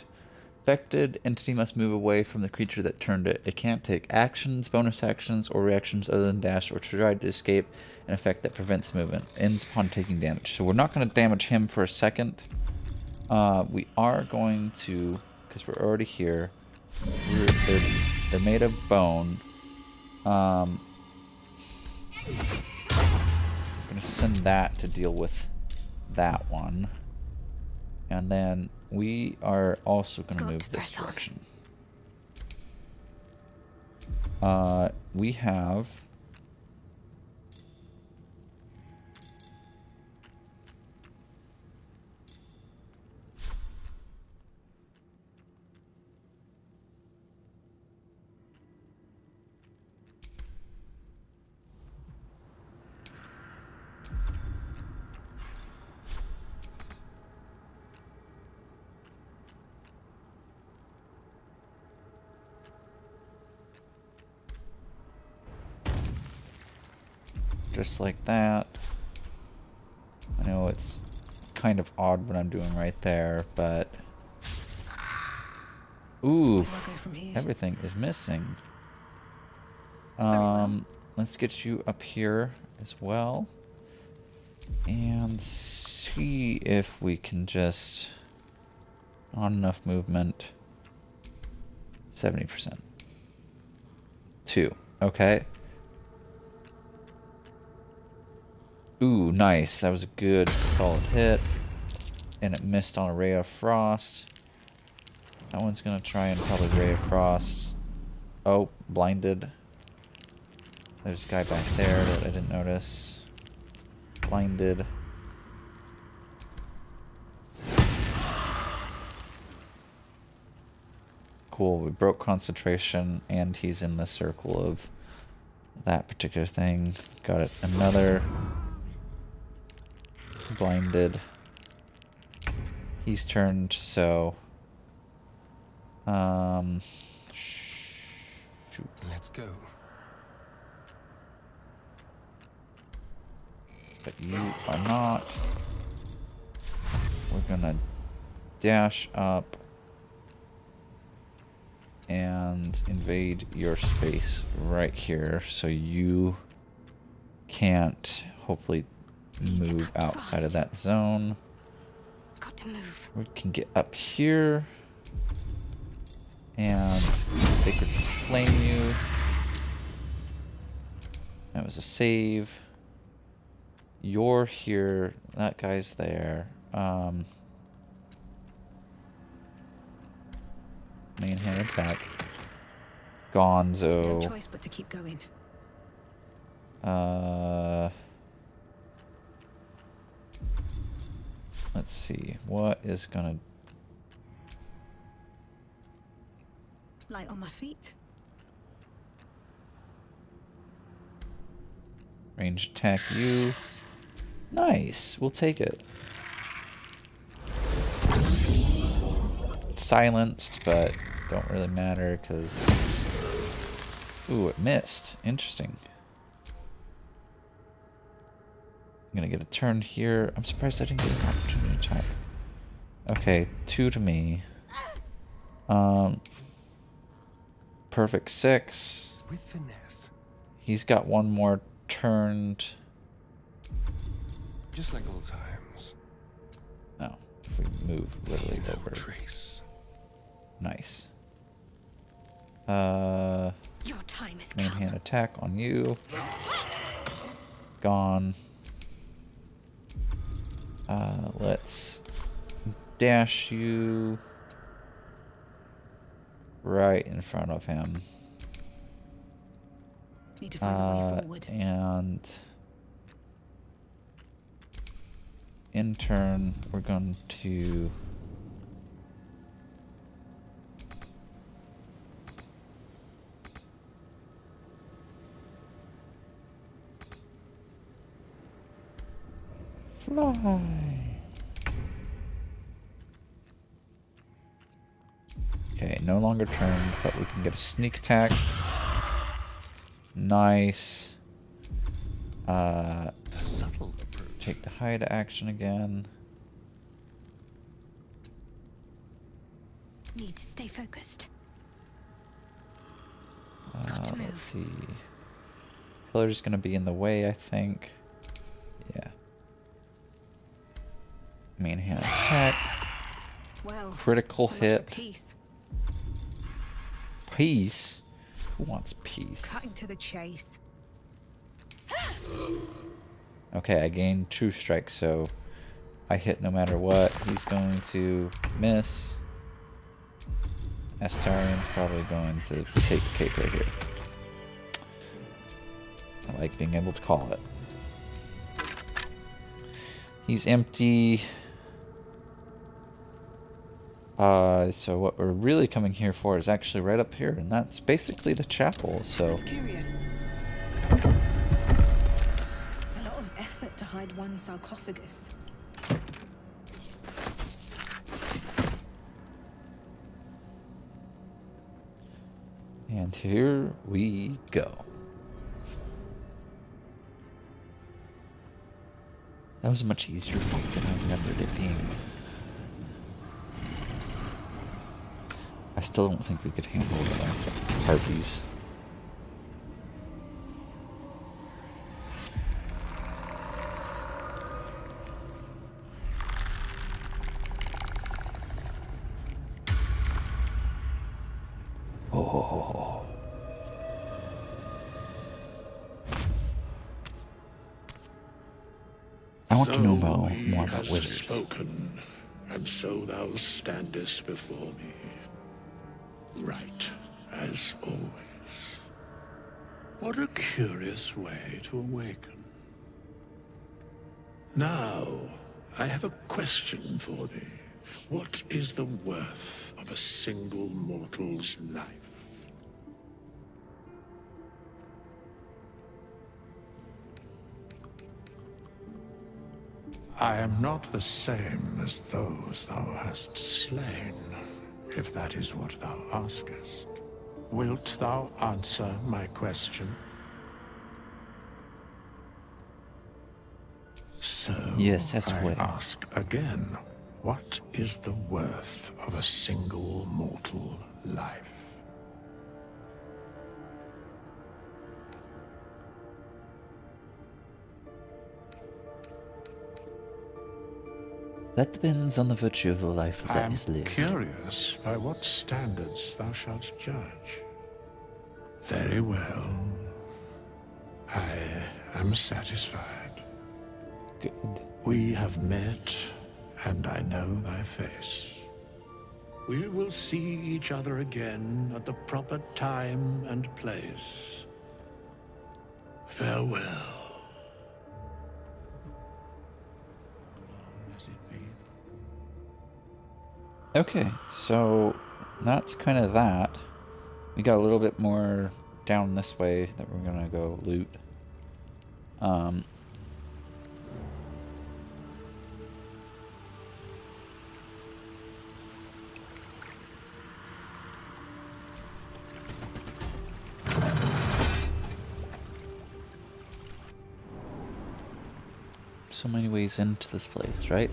Affected entity must move away from the creature that turned it. It can't take actions, bonus actions, or reactions other than dash or try to escape an effect that prevents movement. Ends upon taking damage. So we're not going to damage him for a second. We are going to, because we're already here, they're made of bone. I'm going to send that to deal with that one. And then we are also going to move this direction. We have... just like that. I know it's kind of odd what I'm doing right there, but... Ooh, everything is missing. Let's get you up here as well. And see if we can just... Not enough movement. 70%. 2. Okay. Ooh, nice. That was a good, solid hit. And it missed on a Ray of Frost. That one's going to try and probably Ray of Frost. Oh, blinded. There's a guy back there that I didn't notice. Blinded. Cool, we broke concentration, and he's in the circle of that particular thing. Got it. Another... blinded. He's turned, so shoot. Let's go. But you are not. We're gonna dash up and invade your space right here, so you can't hopefully move outside of that zone. Got to move. We can get up here and Sacred Flame you. That was a save. You're here. That guy's there. Main hand attack. Gonzo. No choice but to keep going. Let's see. What is gonna... Light on my feet. Range attack you. Nice. We'll take it. Silenced, but don't really matter because... Ooh, it missed. Interesting. I'm gonna get a turn here. I'm surprised I didn't get an opportunity attack. Okay, 2 to me. Perfect 6. With finesse. He's got one more turned. Just like old times. No, if we move literally over. Trace. Nice. Your time is main hand attack on you. Gone. Let's dash you right in front of him. Need to find a way forward. And in turn, we're going to fly. Okay, no longer turned, but we can get a sneak attack. Nice. The subtle approach. Take the hide action again. Need to stay focused. Let's see. Pillar's gonna be in the way, I think. Yeah. Main hand attack. Well, Critical so much for hit. peace. Peace? Who wants peace? Cutting to the chase. Okay, I gained 2 strikes, so I hit no matter what. He's going to miss. Astarion's probably going to take the cake right here. I like being able to call it. He's empty. So what we're really coming here for is actually right up here, and that's basically the chapel, so... That's curious. A lot of effort to hide one sarcophagus. And here we go. That was a much easier fight than I remembered it being. I still don't think we could handle the harpies. Oh. I want to know more about wizards. Spoken, and so thou standest before me, right as always. What a curious way to awaken. Now, I have a question for thee. What is the worth of a single mortal's life? I am not the same as those thou hast slain, if that is what thou askest. Wilt thou answer my question? So, yes, I ask again, what is the worth of a single mortal life? That depends on the virtue of the life I that am is lived. curious by what standards thou shalt judge. Very well. I am satisfied. Good. We have met, and I know thy face. We will see each other again at the proper time and place. Farewell. Okay, so that's kind of that. We got a little bit more down this way that we're gonna go loot. So many ways into this place, right?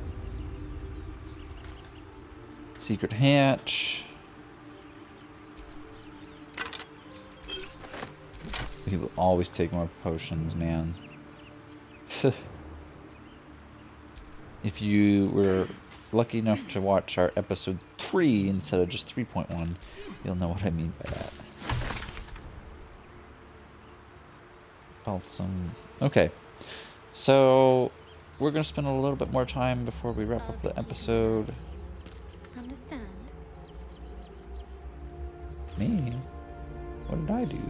Secret hatch. We will always take more potions, man. If you were lucky enough to watch our episode 3 instead of just 3.1, you'll know what I mean by that. Balsam. Okay. So, we're going to spend a little bit more time before we wrap up the episode. Understand? Me? What did I do?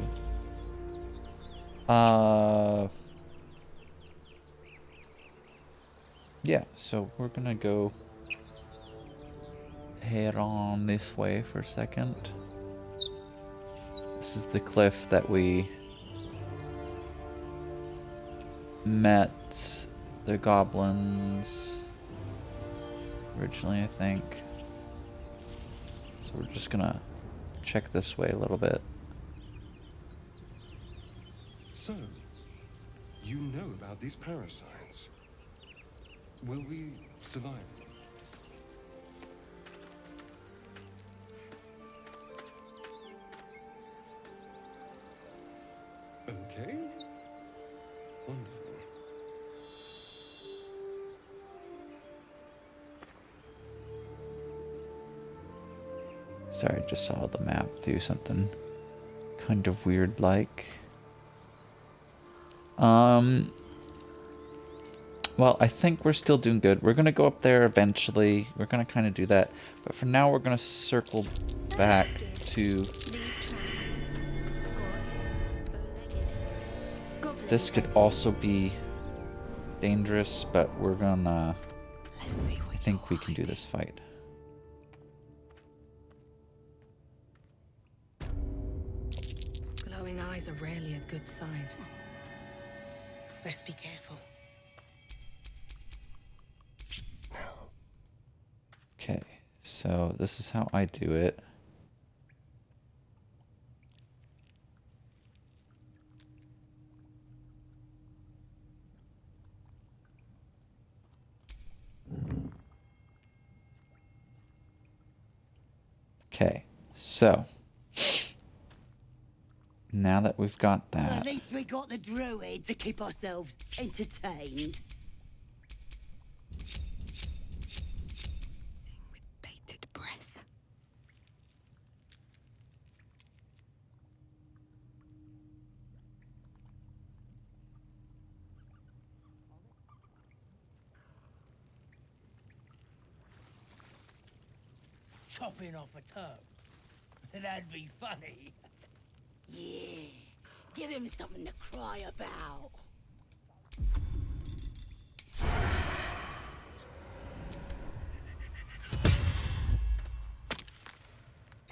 Yeah, so we're gonna go head on this way for a second. This is the cliff that we met the goblins originally, I think. So we're just gonna check this way a little bit. So, you know about these parasites. Will we survive? okay? Wonderful. Sorry, I just saw the map do something kind of weird like. Well, I think we're still doing good. We're going to go up there eventually. We're going to kind of do that. But for now, we're going to circle back to... This could also be dangerous, but we're going to... I think we can do this fight. Glowing eyes are rarely a good sign. Best be careful. Okay, so this is how I do it. Okay, so now that we've got that, Well, at least we got the druid to keep ourselves entertained. With bated breath. Chopping off a toe. That'd be funny. Yeah. Give him something to cry about.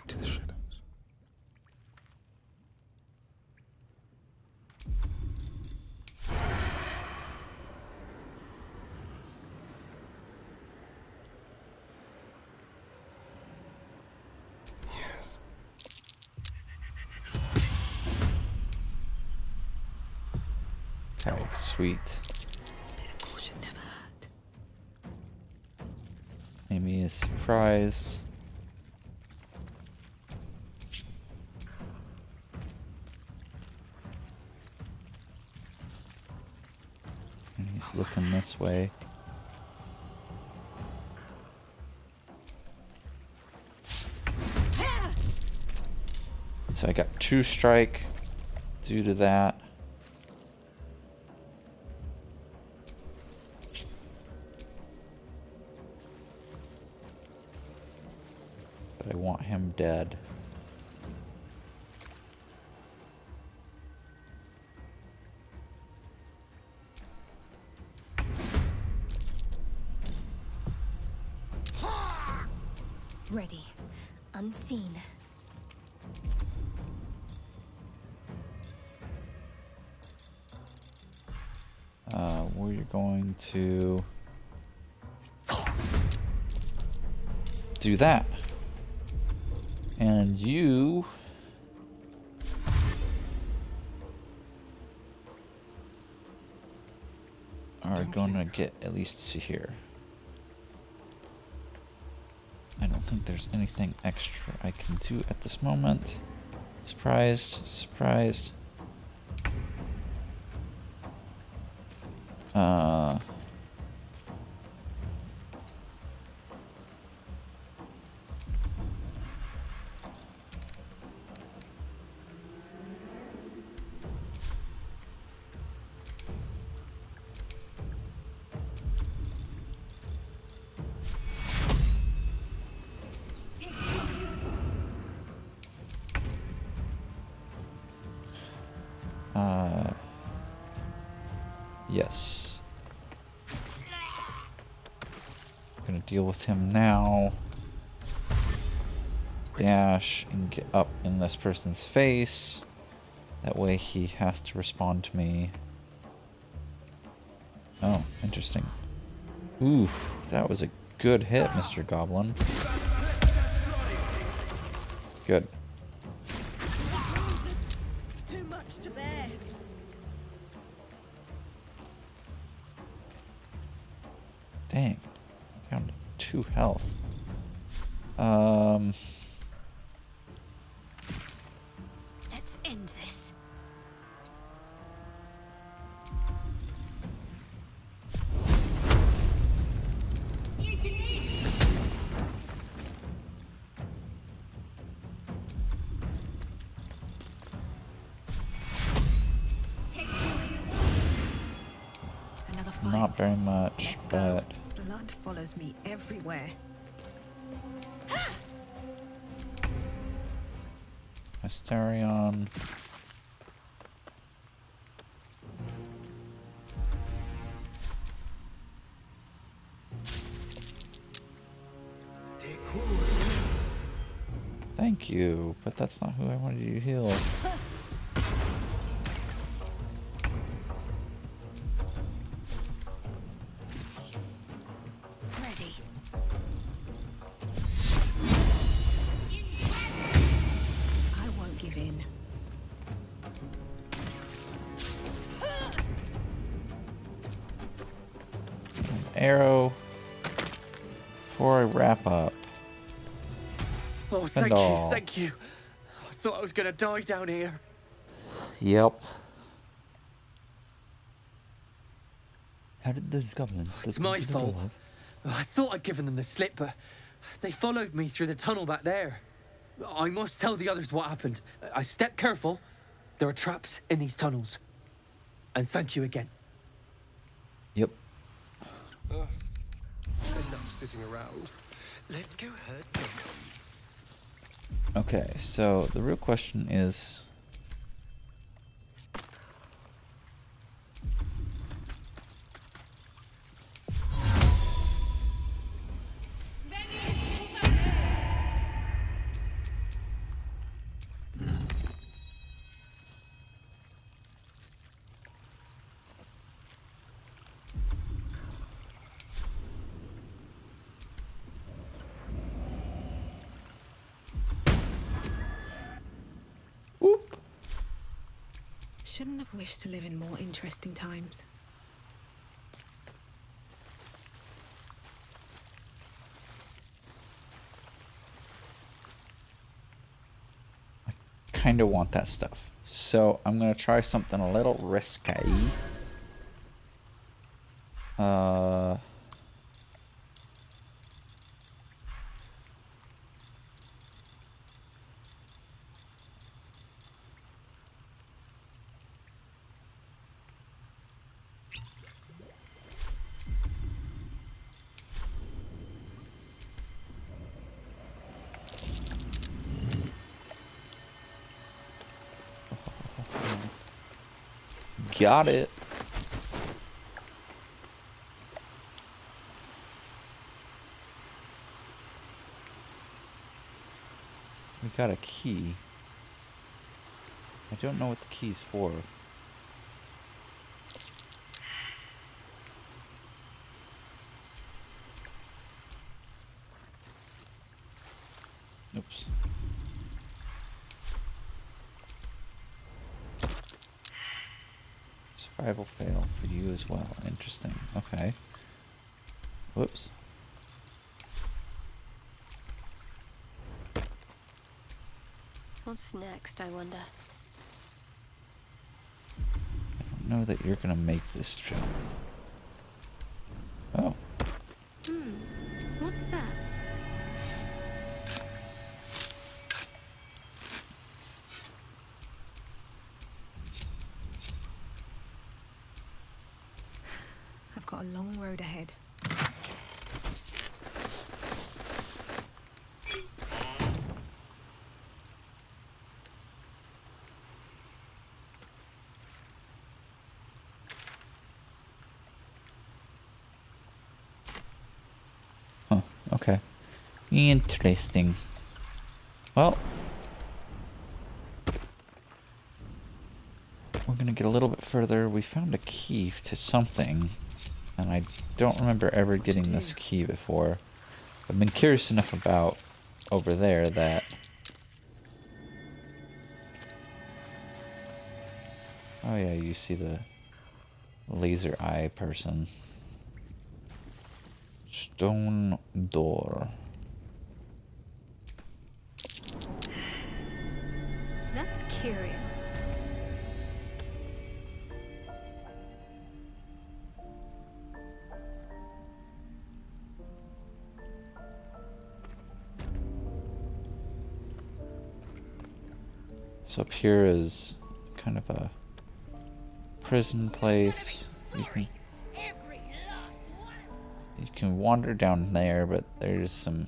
Into the shadows. Yes. okay, sweet. Bit of caution never hurt. Amy is surprised. And he's looking this way. So I got 2 strike due to that. But I want him dead. Ready. Unseen. We're going to do that. And you are going to get at least to here. I don't think there's anything extra I can do at this moment. Surprised, surprised. Yes. I'm gonna deal with him now. Dash and get up in this person's face. That way he has to respond to me. Oh, interesting. Ooh, that was a good hit, Mr. Goblin. Good. Too much to bear. Dang. Down to 2 health. Let's end this. not very much, but Blood follows me everywhere. Asterion. Thank you, but that's not who I wanted you to heal. Ready. I won't give in. An arrow before I wrap up. Oh, thank you, thank you. I thought I was gonna die down here. Yep. How did those goblins slip It's my into the fault. door? I thought I'd given them the slip, but they followed me through the tunnel back there. I must tell the others what happened. I stepped careful. There are traps in these tunnels. And thank you again. Yep. Enough sitting around. Let's go hurt someone. Okay, so the real question is... Shouldn't have wished to live in more interesting times. Kind of want that stuff. So I'm going to try something a little risky. Got it. We got a key. I don't know what the key's for. Oops. Survival fail for you as well. Interesting. Okay. Whoops. What's next, I wonder? I don't know that you're gonna make this jump. Oh. What's that? I've got a long road ahead. Huh. Okay. Interesting. Well, we're gonna get a little bit further. We found a key to something. And I don't remember ever getting this key before. I've been curious enough about over there that... Oh yeah, you see the laser eye person. Stone door. That's curious. So up here is kind of a prison place. You can You can wander down there, but there's some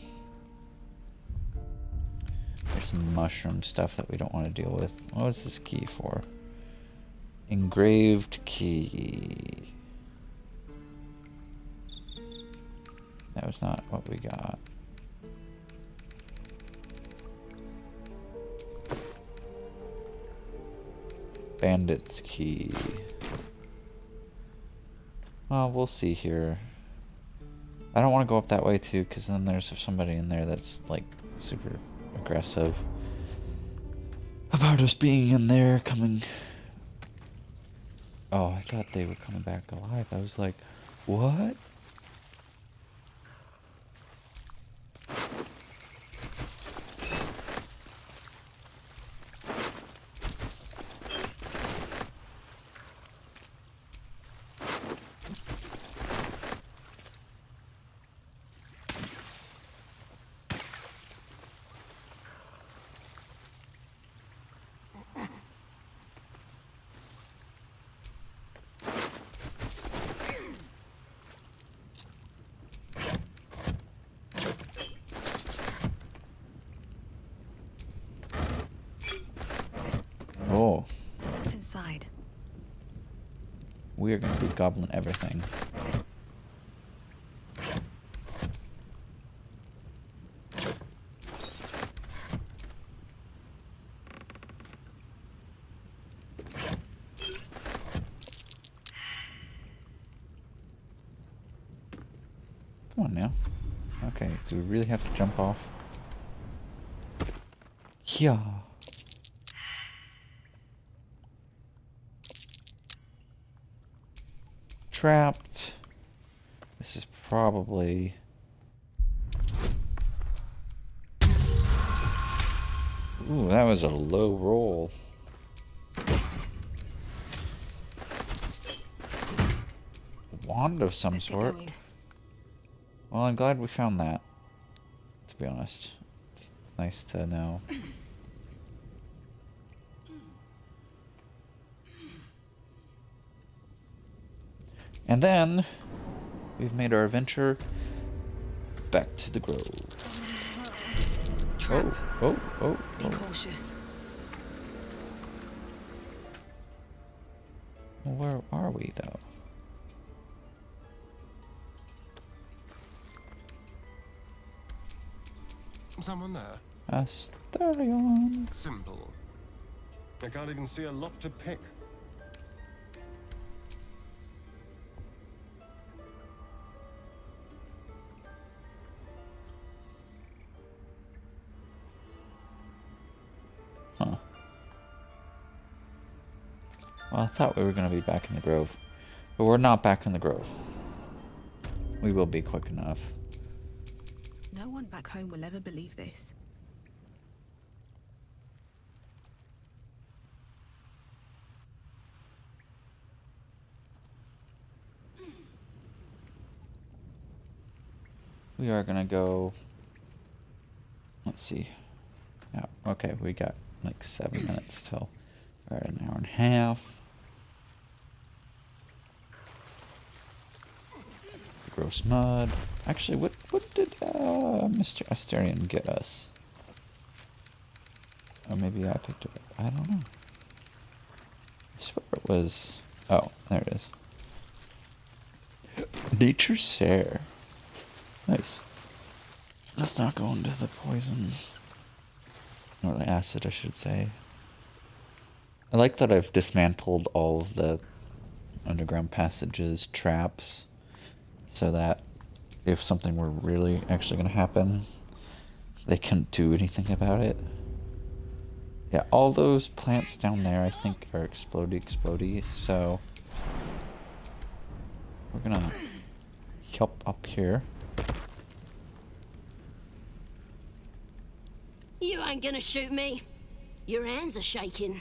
mushroom stuff that we don't want to deal with. What was this key for? Engraved key. That was not what we got. Bandit's key. Well, we'll see here. I don't want to go up that way too, because then there's somebody in there that's like super aggressive about us being in there coming. Oh, I thought they were coming back alive. I was like, what? Oh. What's inside? We are going to be gobbling everything. Come on now. Okay, do we really have to jump off? Yeah. Trapped. This is probably... Ooh, that was a low roll. Wand of some sort. Well, I'm glad we found that, to be honest. It's nice to know. And then, we've made our adventure back to the grove. Trap. Oh. Be cautious. Well, where are we, though? Someone there? Asterion. Simple. I can't even see a lock to pick. Huh. Well, I thought we were going to be back in the grove. But we're not back in the grove. We will be quick enough. No one back home will ever believe this. We are gonna go. Let's see. Yeah, okay, we got like 7 minutes till we're at an hour and a half. Gross mud. Actually, what did Mr. Asterion get us? Or maybe I picked it up. I don't know. I swear it was. Oh, there it is. Nature's Share. Nice. Let's not go into the poison. Or the acid, I should say. I like that I've dismantled all of the underground passages, traps, so that if something were really actually going to happen, they couldn't do anything about it. Yeah, all those plants down there, I think, are explodey, so we're gonna help up here. You ain't gonna shoot me. Your hands are shaking.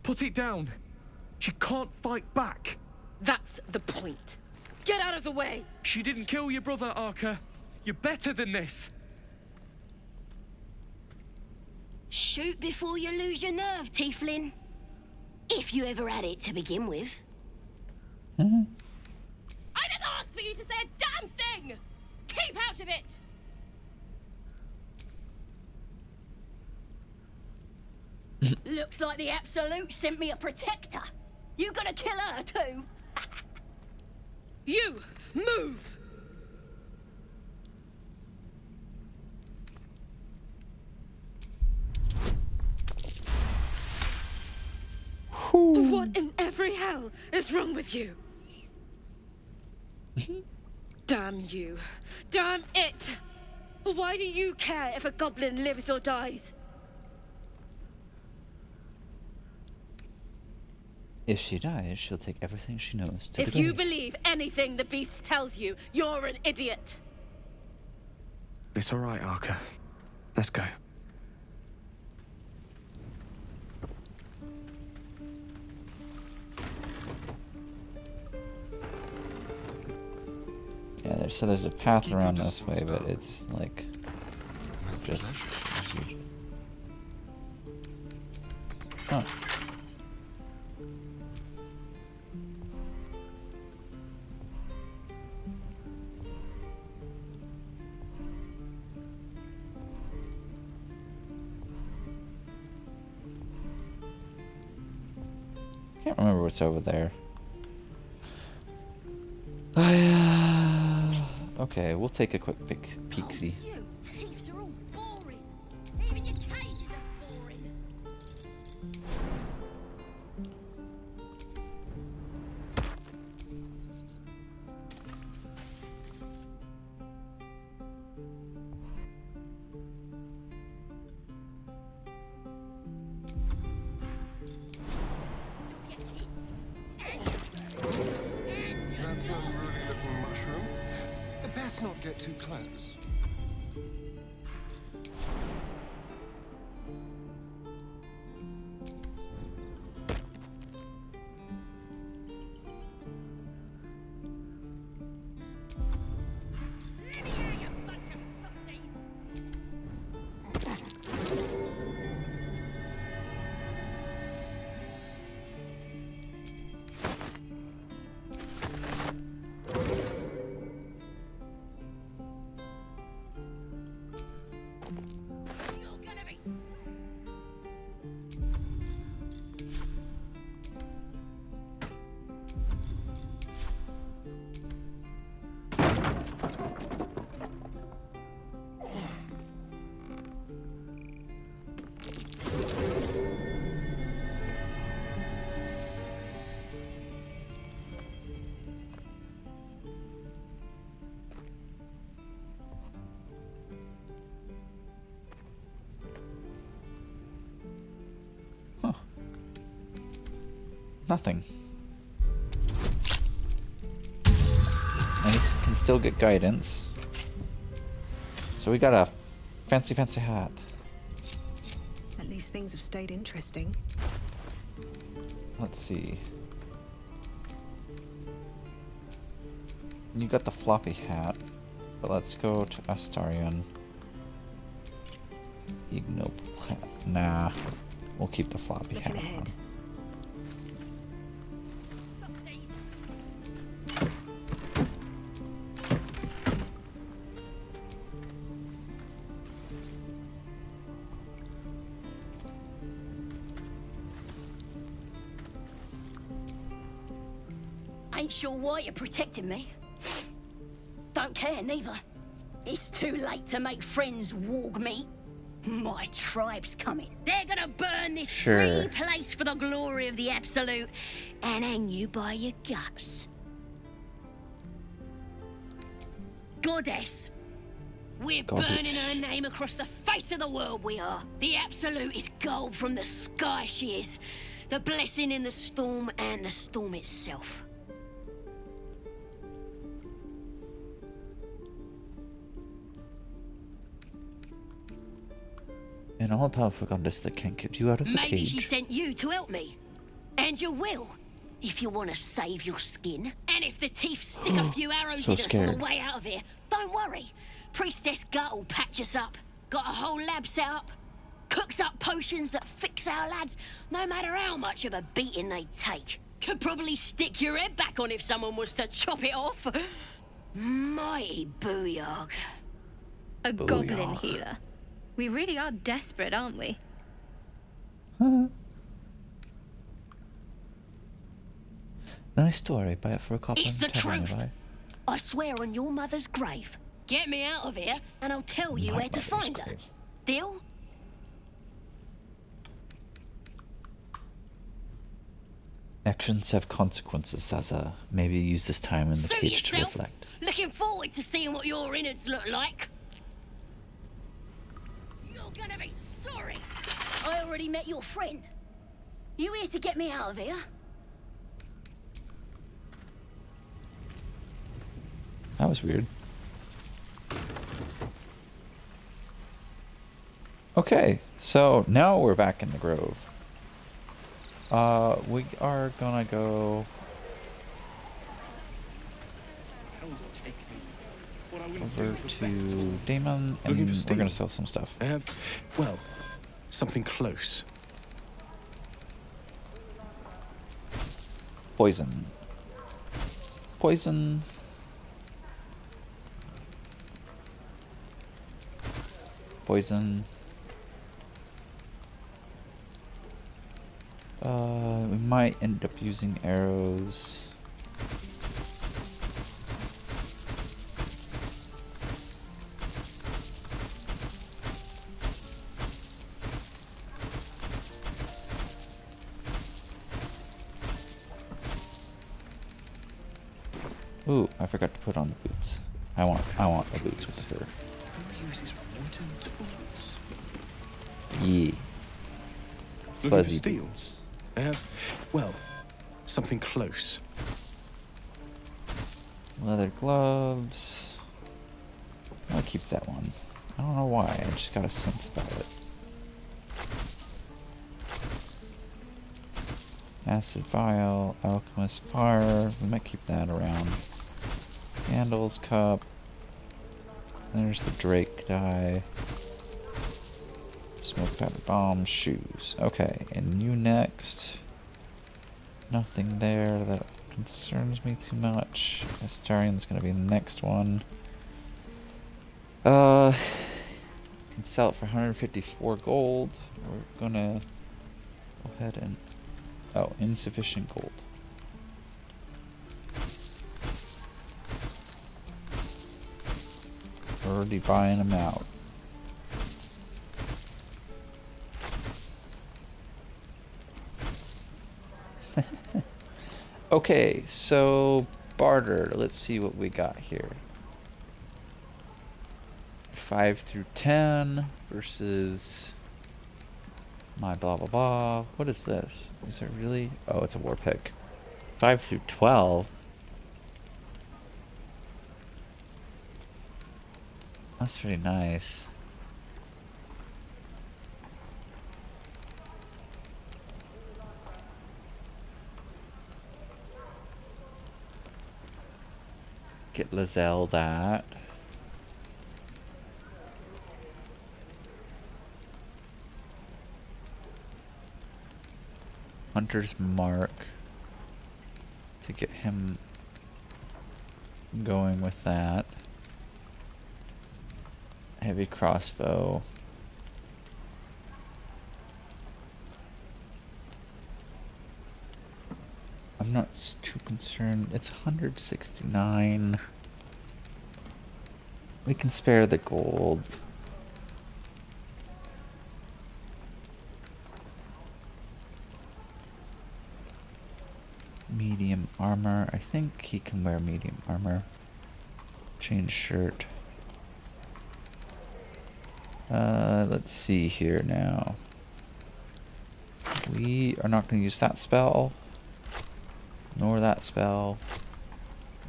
Put it down. She can't fight back. That's the point. Get out of the way! She didn't kill your brother, Arca. You're better than this. Shoot before you lose your nerve, Tiefling. If you ever had it to begin with. Mm-hmm. I didn't ask for you to say a damn thing! Keep out of it! Looks like the Absolute sent me a protector. You gonna kill her too? You, move! What in every hell is wrong with you? Damn you. Damn it! Why do you care if a goblin lives or dies? If she dies, she'll take everything she knows to the If you grave. believe anything the beast tells you, you're an idiot. It's all right, Arca. Let's go. Yeah, so there's a path around this way, but it's like just huge. Oh. Can't remember what's over there. Okay, we'll take a quick peek-see. Thieves are all boring. Even your cages are boring. That's an unruly little mushroom. Best not get too close. Nothing. And he can still get guidance. So we got a fancy hat. At least things have stayed interesting. Let's see. You got the floppy hat, but let's go to Astarion. Ignoble hat. Nah, we'll keep the floppy hat on. Ain't sure why you're protecting me. Don't care, neither. It's too late to make friends, warg meat. My tribe's coming. They're gonna burn this free place for the glory of the Absolute and hang you by your guts. Goddess. We're burning her name across the face of the world, we are. The Absolute is gold from the sky, she is. The blessing in the storm and the storm itself. An all-powerful goddess that can't get you out of the cage. Maybe she sent you to help me. And you will, if you want to save your skin. And if the teeth stick a few arrows in us on the way out of here, don't worry. Priestess Gut will patch us up. Got a whole lab set up. Cooks up potions that fix our lads, no matter how much of a beating they take. Could probably stick your head back on if someone was to chop it off. Mighty booyog. A goblin healer. We really are desperate, aren't we? Nice story. Buy it for a copper. It's the truth. I swear on your mother's grave. Get me out of here, and I'll tell you where to find her. Deal? Actions have consequences, Zaza. Maybe use this time in the Suit cage to yourself. reflect. Looking forward to seeing what your innards look like. You're gonna be sorry. I already met your friend. You here to get me out of here? That was weird. Okay, so now we're back in the grove. We are gonna go over to Damon, and we're gonna sell some stuff. I have, well, something close. Poison. Poison. Poison. We might end up using arrows. Ooh, I forgot to put on the boots. I want the boots with the fur. Who uses wooden tools? Yeah. Fuzzy steel. boots. I have, well, something close. Leather gloves. I'll keep that one. I don't know why, I just got a sense about it. Acid vial, alchemist fire. We might keep that around. Candles, cup. There's the Drake die. Smoke powder bomb, shoes. Okay, and you next. Nothing there that concerns me too much. Astarian's gonna be the next one. Can sell it for 154 gold. We're gonna go ahead and insufficient gold. Already buying them out. Okay, so barter. Let's see what we got here. 5 through 10 versus my blah blah blah. What is this? Is it really? Oh, it's a war pick. 5 through 12. That's pretty nice. Get Lizelle that. Hunter's Mark. To get him going with that. Heavy crossbow. I'm not too concerned. It's 169. We can spare the gold. Medium armor. I think he can wear medium armor. Change shirt. Let's see here now. We are not going to use that spell. Nor that spell.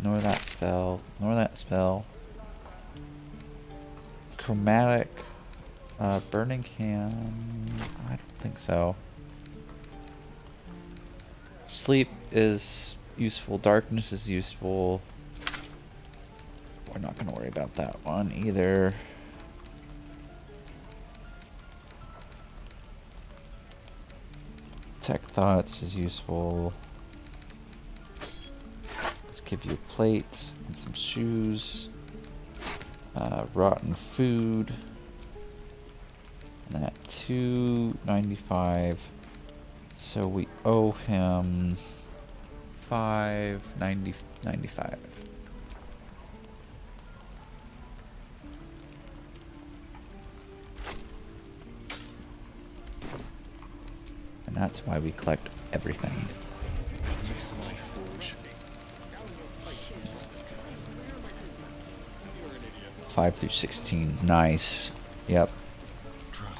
Nor that spell. Nor that spell. Chromatic. Burning can. I don't think so. Sleep is useful. Darkness is useful. We're not going to worry about that one either. Tech thoughts is useful. Let's give you a plate and some shoes. Rotten food. And that $2.95. So we owe him $5.95. And that's why we collect everything. 5 through 16. Nice. Yep.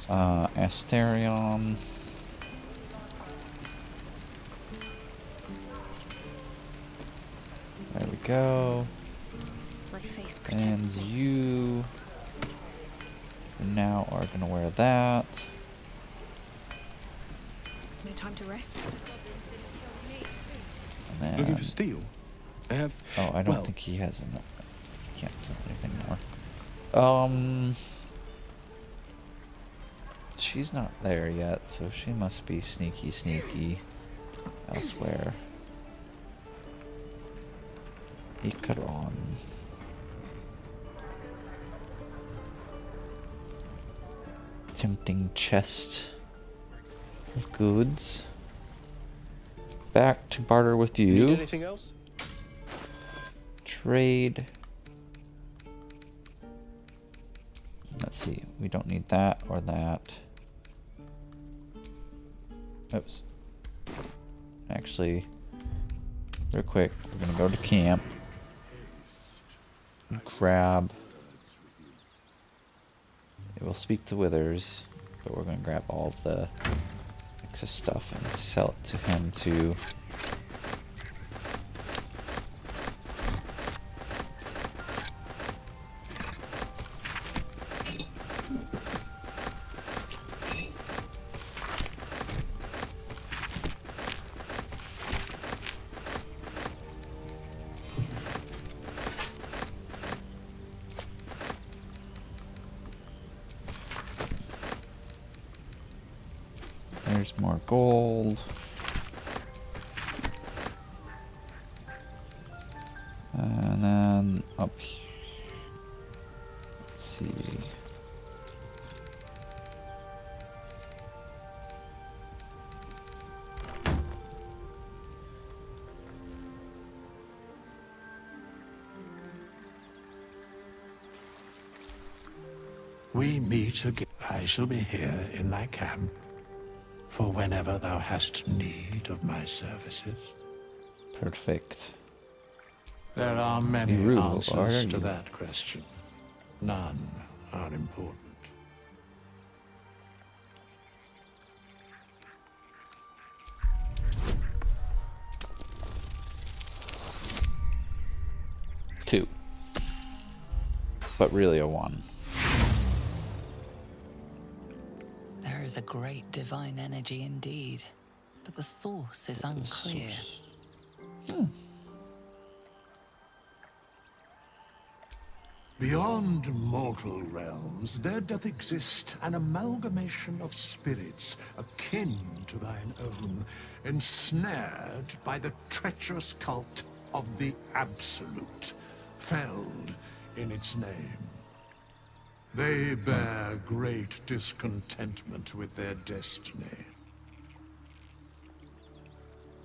Asterion. There we go. And you now are gonna wear that. No time to rest. And then, looking for steel? I have. Oh, I don't think he has enough. He can't sell anything more. She's not there yet, so she must be sneaky elsewhere. Ikaron. Tempting chest of goods. Back to barter with you. Need anything else? Trade. Let's see. We don't need that or that. Oops. Actually, real quick, we're gonna go to camp. And grab. We'll speak to Withers, but we're gonna grab all of the excess stuff and sell it to him too. There's more gold. And then up here. Let's see. We meet again. I shall be here in thy camp for whenever thou hast need of my services. Perfect. There are many Rude, answers to that question. None are important. Two. But really a 1. There is a great divine energy indeed, but the source is unclear. Beyond mortal realms, there doth exist an amalgamation of spirits akin to thine own, ensnared by the treacherous cult of the Absolute, felled in its name. They bear great discontentment with their destiny.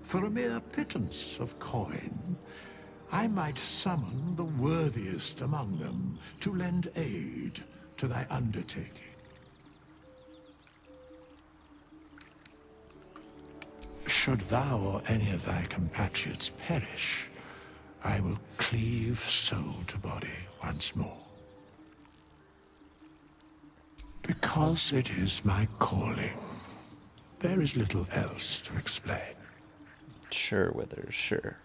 For a mere pittance of coin, I might summon the worthiest among them to lend aid to thy undertaking. Should thou or any of thy compatriots perish, I will cleave soul to body once more. Because it is my calling, there is little else to explain. Sure, Withers, sure.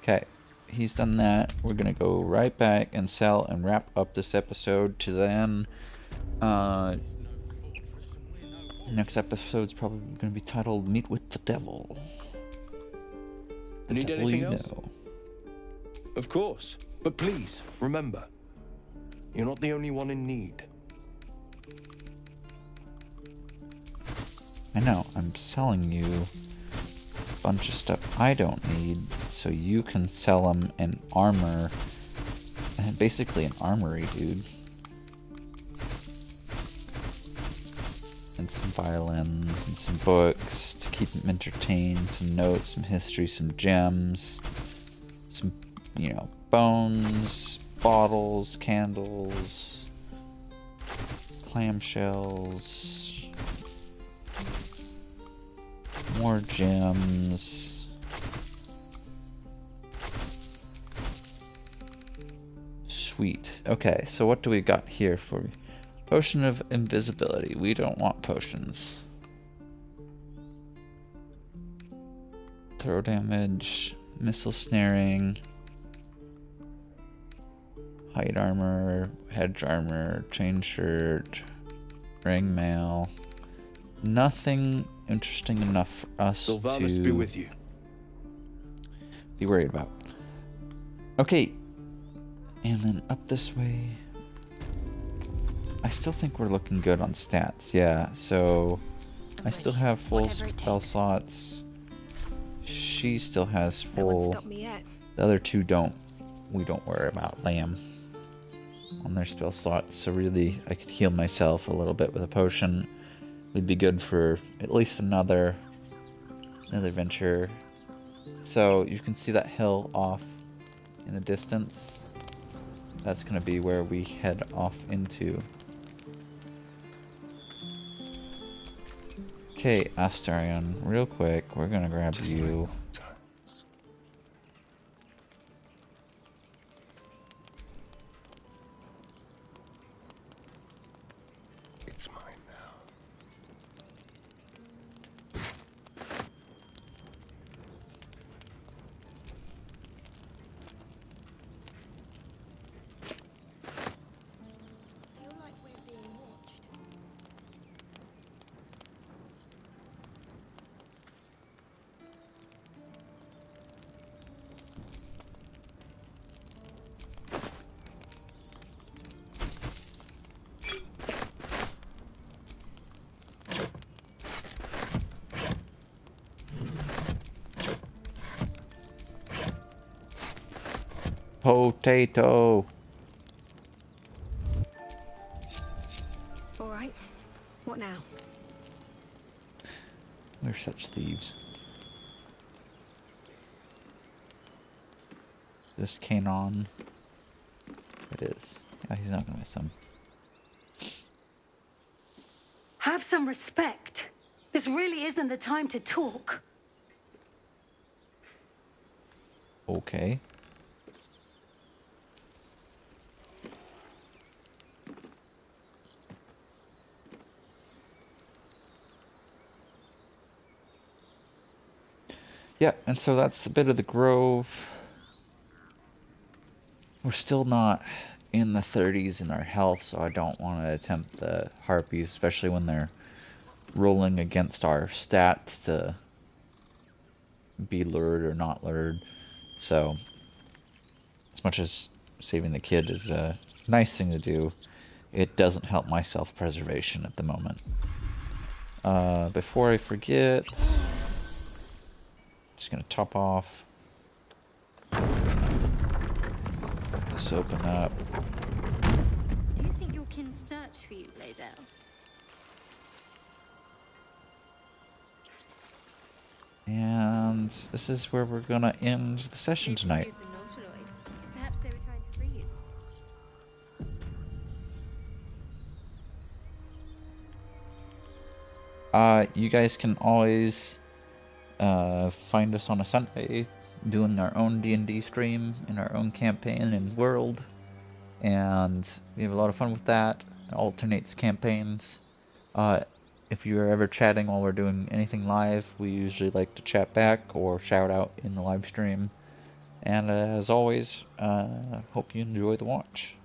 Okay, he's done that. We're gonna go right back and sell and wrap up this episode to then. Next episode's probably gonna be titled "Meet with the Devil." Need anything else? Of course, but please remember, you're not the only one in need. I know, I'm selling you a bunch of stuff I don't need, so you can sell them an armor, basically an armory, dude. And some violins, and some books to keep them entertained, some notes, some history, some gems, some, you know, bones, bottles, candles, clamshells, more gems. Sweet. Okay, so what do we got here for me? Potion of invisibility. We don't want potions. Throw damage, missile snaring, hide armor, hedge armor, chain shirt, ring mail. Nothing interesting enough for us Sylvanas to be with you. Be worried about. Okay, and then up this way. I still think we're looking good on stats. Yeah, so I still have full spell slots. She still has full. The other two don't. We don't worry about Lamb on their spell slots. So really, I could heal myself a little bit with a potion. We'd be good for at least another venture. So you can see that hill off in the distance. That's going to be where we head off into. Okay, Astarion, real quick, we're going to grab you. It's mine now. Potato. All right. What now? We're such thieves. This Canon. It is. Yeah, he's not gonna miss him. Have some respect. This really isn't the time to talk. Okay. Yeah, and so that's a bit of the grove. We're still not in the 30s in our health, so I don't want to attempt the harpies, especially when they're rolling against our stats to be lured or not lured. So, as much as saving the kid is a nice thing to do, it doesn't help my self-preservation at the moment. Before I forget, just gonna top off. This open up. Do you think your kin search for you, Blazel? And this is where we're gonna end the session tonight. Perhaps they were trying to free you. You guys can always find us on a Sunday doing our own D&D stream in our own campaign and world, and we have a lot of fun with that. It alternates campaigns. If you're ever chatting while we're doing anything live, we usually like to chat back or shout out in the live stream. And as always, hope you enjoy the watch.